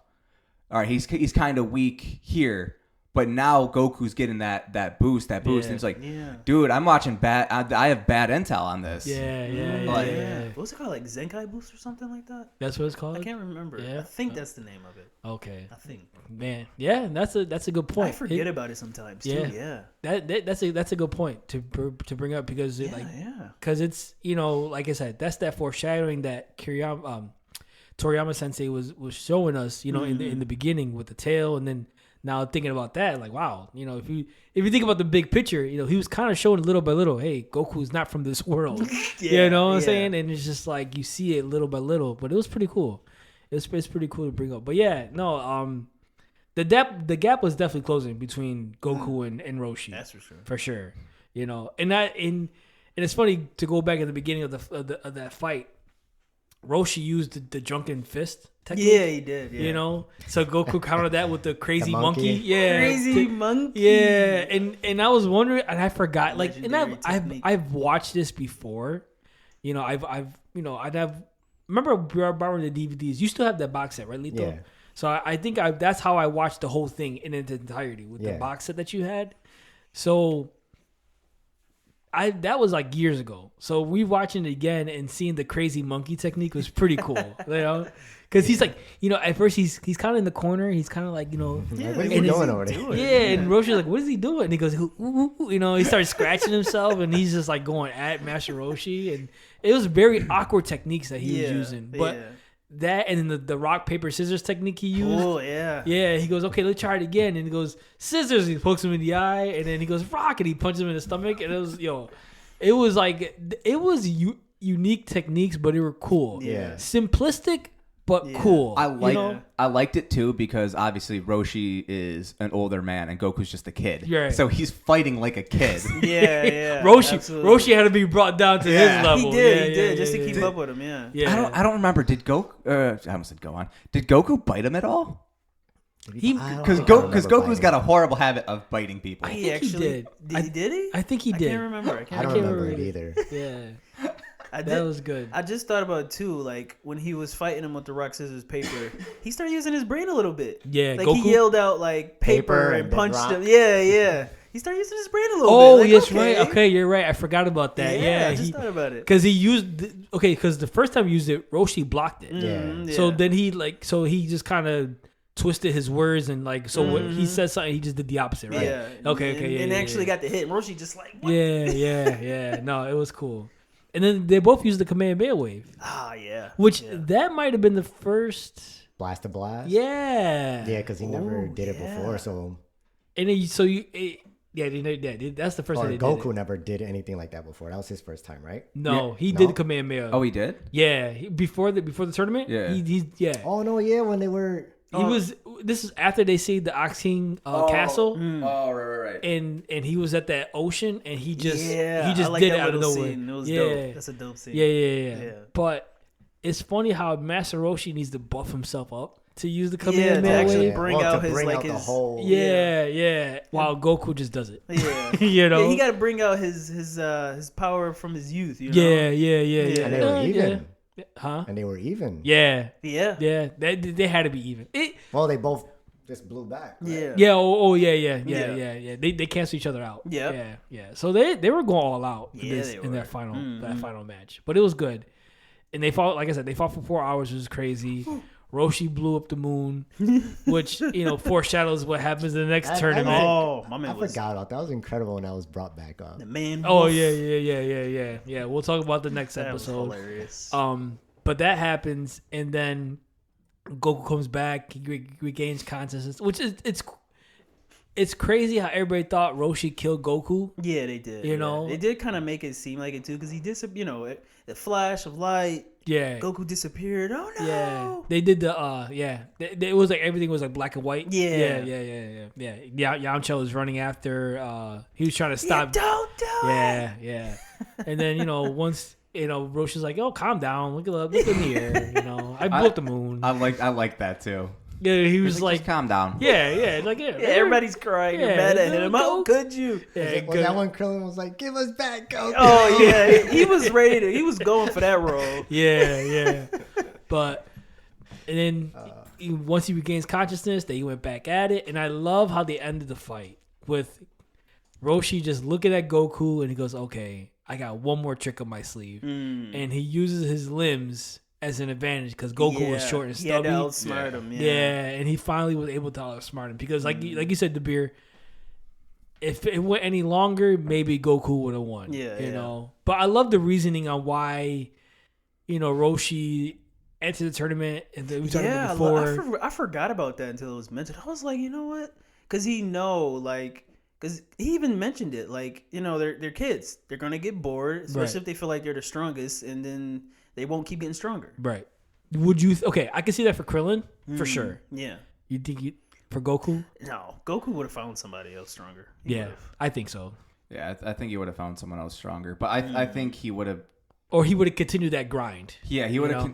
All right, he's kind of weak here, but now Goku's getting that boost, and it's like, dude, I'm watching bad. I have bad intel on this. Yeah. What's it called? Like Zenkai boost or something like that? That's what it's called. I can't remember. Yeah. I think that's the name of it. Okay, I think. man. Yeah, that's a good point. I forget about it sometimes too. Yeah. That's a good point to bring up because because it's like I said, that's that foreshadowing that Toriyama Sensei was showing us in the beginning with the tail, and then now thinking about that, like, wow, if you think about the big picture, he was kind of showing little by little, hey, Goku's not from this world. You know what I'm saying? And it's just like you see it little by little, but it was pretty cool. It's pretty cool to bring up. But yeah, no, the gap was definitely closing between Goku and Roshi. That's for sure. For sure. And it's funny to go back at the beginning of that fight. Roshi used the drunken fist technique. Yeah, he did. Yeah. So Goku countered that with the crazy The monkey. monkey. Yeah, Crazy monkey. Yeah, and I was wondering, and I forgot. Like, and Legendary technique. I've watched this before. Remember we were borrowing the DVDs. You still have that box set, right, Lito? Yeah. So I think that's how I watched the whole thing in its entirety with the box set that you had. So that was like years ago. So watching it again and seeing the crazy monkey technique was pretty cool. Because he's like, at first he's kind of in the corner. He's kind of like, What is and he doing over there? Yeah, and Roshi's like, what is he doing? And he goes, ooh, ooh, ooh. He starts scratching himself, and he's just like going at Master Roshi, and it was very awkward techniques that he was using. But that and then the rock paper scissors technique he used. Oh yeah. Yeah, he goes, okay, let's try it again, and he goes scissors. He pokes him in the eye, and then he goes rock, and he punches him in the stomach, and it was unique techniques, but they were cool. Yeah. Simplistic, but cool. I liked it too because obviously Roshi is an older man and Goku's just a kid. Right. So he's fighting like a kid. Yeah. Roshi had to be brought down to his level. He did, just to keep up with him. Yeah. Yeah. I don't remember. Did Goku? I almost said go on. Did Goku bite him at all? Because Goku's got a horrible habit of biting people. He actually did. Did he? I think he did. I can't remember. I don't remember it either. Yeah. That was good. I just thought about it too, like when he was fighting him with the rock, scissors, paper, he started using his brain a little bit. Yeah, like Goku? he yelled out like paper and and punched rock. him. Yeah. He started using his brain a little bit. Oh, Like, yes, okay. right. Okay, you're right. I forgot about that. Yeah, I just thought about it. Because he used because the first time he used it, Roshi blocked it. Mhm, So then he just kind of twisted his words and like when he said something, he just did the opposite, right? Yeah. Okay. And actually got the hit. And Roshi just like, what? Yeah. No, it was cool. And then they both used the Kamehameha wave, Ah, yeah. which Yeah. that might have been the first. Blast to blast. Yeah. Yeah, because he never did it yeah. before. So And then that's the first or time they Goku did it. never did anything like that before. That was his first time, right? No, he No? did the Kamehameha. Oh, he did? Yeah, before the tournament. Yeah. Yeah. Oh no, yeah, when they were. He was. This is after they saved the Ox King castle, Oh, right. and he was at that ocean, and he just I like did that it out of little nowhere. scene. It was yeah, dope. That's a dope scene. yeah. But it's funny how Master Roshi needs to buff himself up to use the Yeah, to Kamehameha actually wave. bring out his like the his whole. Yeah. While Goku just does it. Yeah. Yeah, he got to bring out his power from his youth. You know? Yeah. And they were even. Huh? And they were even. Yeah. Yeah. They had to be even. Well, they both just blew back. Right? Yeah. Yeah. They cancel each other out. Yep. Yeah. So they were going all out Yeah, they in were. that final match, but it was good. And they fought, like I said, for 4 hours, which was crazy. Roshi blew up the moon, which foreshadows what happens in the next tournament. Oh, my man I forgot about that. That was incredible when that was brought back up. The man. Oh wolf. yeah. We'll talk about the next That was episode. hilarious. But that happens, and then Goku comes back. He regains consciousness, which is it's crazy how everybody thought Roshi killed Goku. Yeah, they did. You know? they did kind of make it seem like it too, because he the flash of light. Yeah, Goku disappeared. Oh no. yeah. They did the It was like everything was like black and white. Yeah. Yeah. Yamcha was running after. He was trying to stop. Don't do it. Yeah. And then once. Roshi's like, "Oh, calm down. Look in the air. I blew up the moon." I like that too. Yeah, he was Just like, calm down. yeah, Everybody's crying. You're mad at him. How could you? Yeah, Was that when Krillin was like, "Give us back, Goku"? Oh yeah, he was ready to. He was going for that role. yeah. But and then once he regains consciousness, they went back at it, and I love how they ended the fight with Roshi just looking at Goku, and he goes, "Okay, I got one more trick up my sleeve," and he uses his limbs as an advantage because Goku was short and He had stubby. to outsmart him. Yeah, and he finally was able to outsmart him because, like you said, Dabir, if it went any longer, maybe Goku would have won. You know. But I love the reasoning on why, Roshi entered the tournament and we talked about before. I forgot about that until it was mentioned. I was like, you know what? because he know like because he even mentioned it like they're kids, they're gonna get bored, especially if they feel like they're the strongest, and then they won't keep getting stronger. Right. Would you? Okay, I can see that for Krillin for sure. Yeah. You think for Goku? No, Goku would have found somebody else stronger. I think so. Yeah, I think he would have found someone else stronger, but I think he would have. Or he would have continued that grind. Yeah, he would have.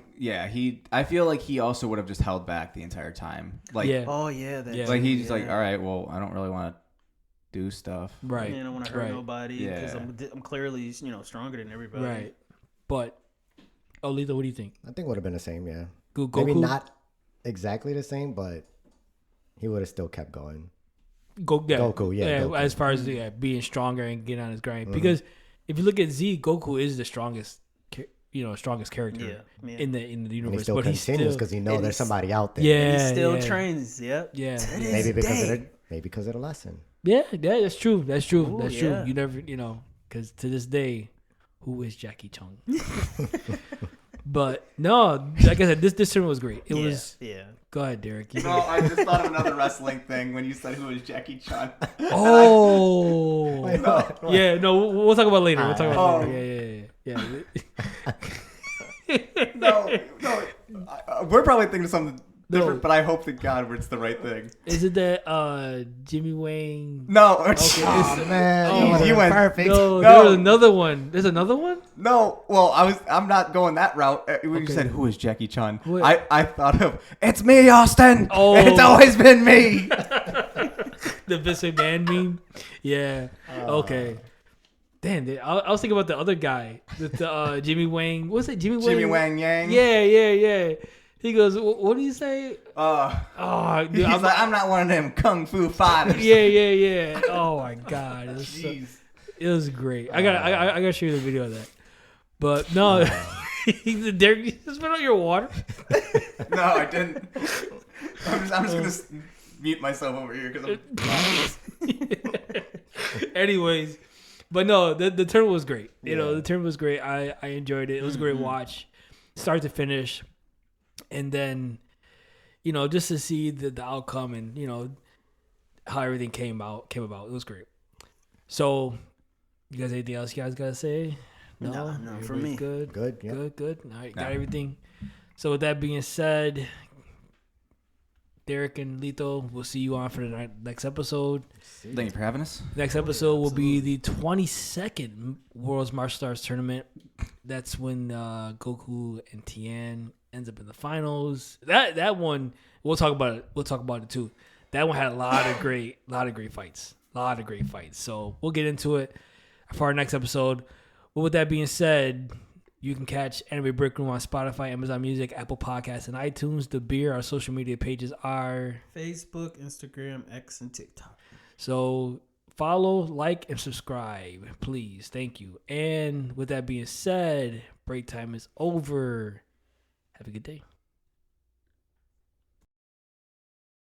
I feel like he also would have just held back the entire time. Like, oh yeah, like he's like, all right, well, I don't really want to do stuff. Right. I don't want to hurt nobody because I'm clearly stronger than everybody. Right. But Lito, what do you think? I think it would have been the same. Yeah. Goku? Maybe not exactly the same, but he would have still kept going. Goku, yeah. Goku. As far as being stronger and getting on his grind, because if you look at Z, Goku is the strongest character in the universe. And he still but continues because he knows there's somebody out there. Yeah, and he still trains. Yep. Yeah. Maybe because of the lesson. Yeah, that's true. That's true. Ooh, that's true. You never, because to this day, who is Jackie Chung? But no, like I said, this tournament was great. It was. Yeah. Go ahead, Derek. No, I just thought of another wrestling thing when you said who is Jackie Chan. Oh. Wait, what? Yeah. No, we'll talk about it later. We'll talk about it later. Yeah. No. We're probably thinking of something different, but I hope to God it's the right thing. Is it that Jimmy Wang? No. Okay. Man, you went perfect. No, there was another one. There's another one? No. Well, I'm not going that route. When you said who is Jackie Chan, What? I thought of it's me, Austin. Oh. It's always been me. The Vince McMahon meme? Yeah. Okay. Damn, I was thinking about the other guy. The Jimmy Wang. What's it? Jimmy Wang Yang. Yeah. He goes, what do you say? Dude, he's like, I'm not one of them kung fu fighters. Yeah. Oh my God. It was great. I gotta show you the video of that. But no, Derek, you just spit out your water. No, I didn't. I'm just gonna mute myself over here because I'm. Anyways, but no, the tournament was great. The tournament was great. I enjoyed it. It was a great watch, start to finish. And then, just to see the outcome and, how everything came about. It was great. So, you guys, anything else you guys got to say? No, for me. Good. Yeah. Good. All right, got everything. So, with that being said, Derek and Lito, we'll see you on for the next episode. Thank you for having us. Next episode will be the 22nd World's Martial Arts Tournament. That's when Goku and Tien ends up in the finals. That one, we'll talk about it. We'll talk about it too. That one had a lot of great fights. So we'll get into it for our next episode. But with that being said, you can catch Anime Break Room on Spotify, Amazon Music, Apple Podcasts, and iTunes. Dabir, our social media pages are Facebook, Instagram, X, and TikTok. So follow, like, and subscribe, please. Thank you. And with that being said, break time is over. Have a good day.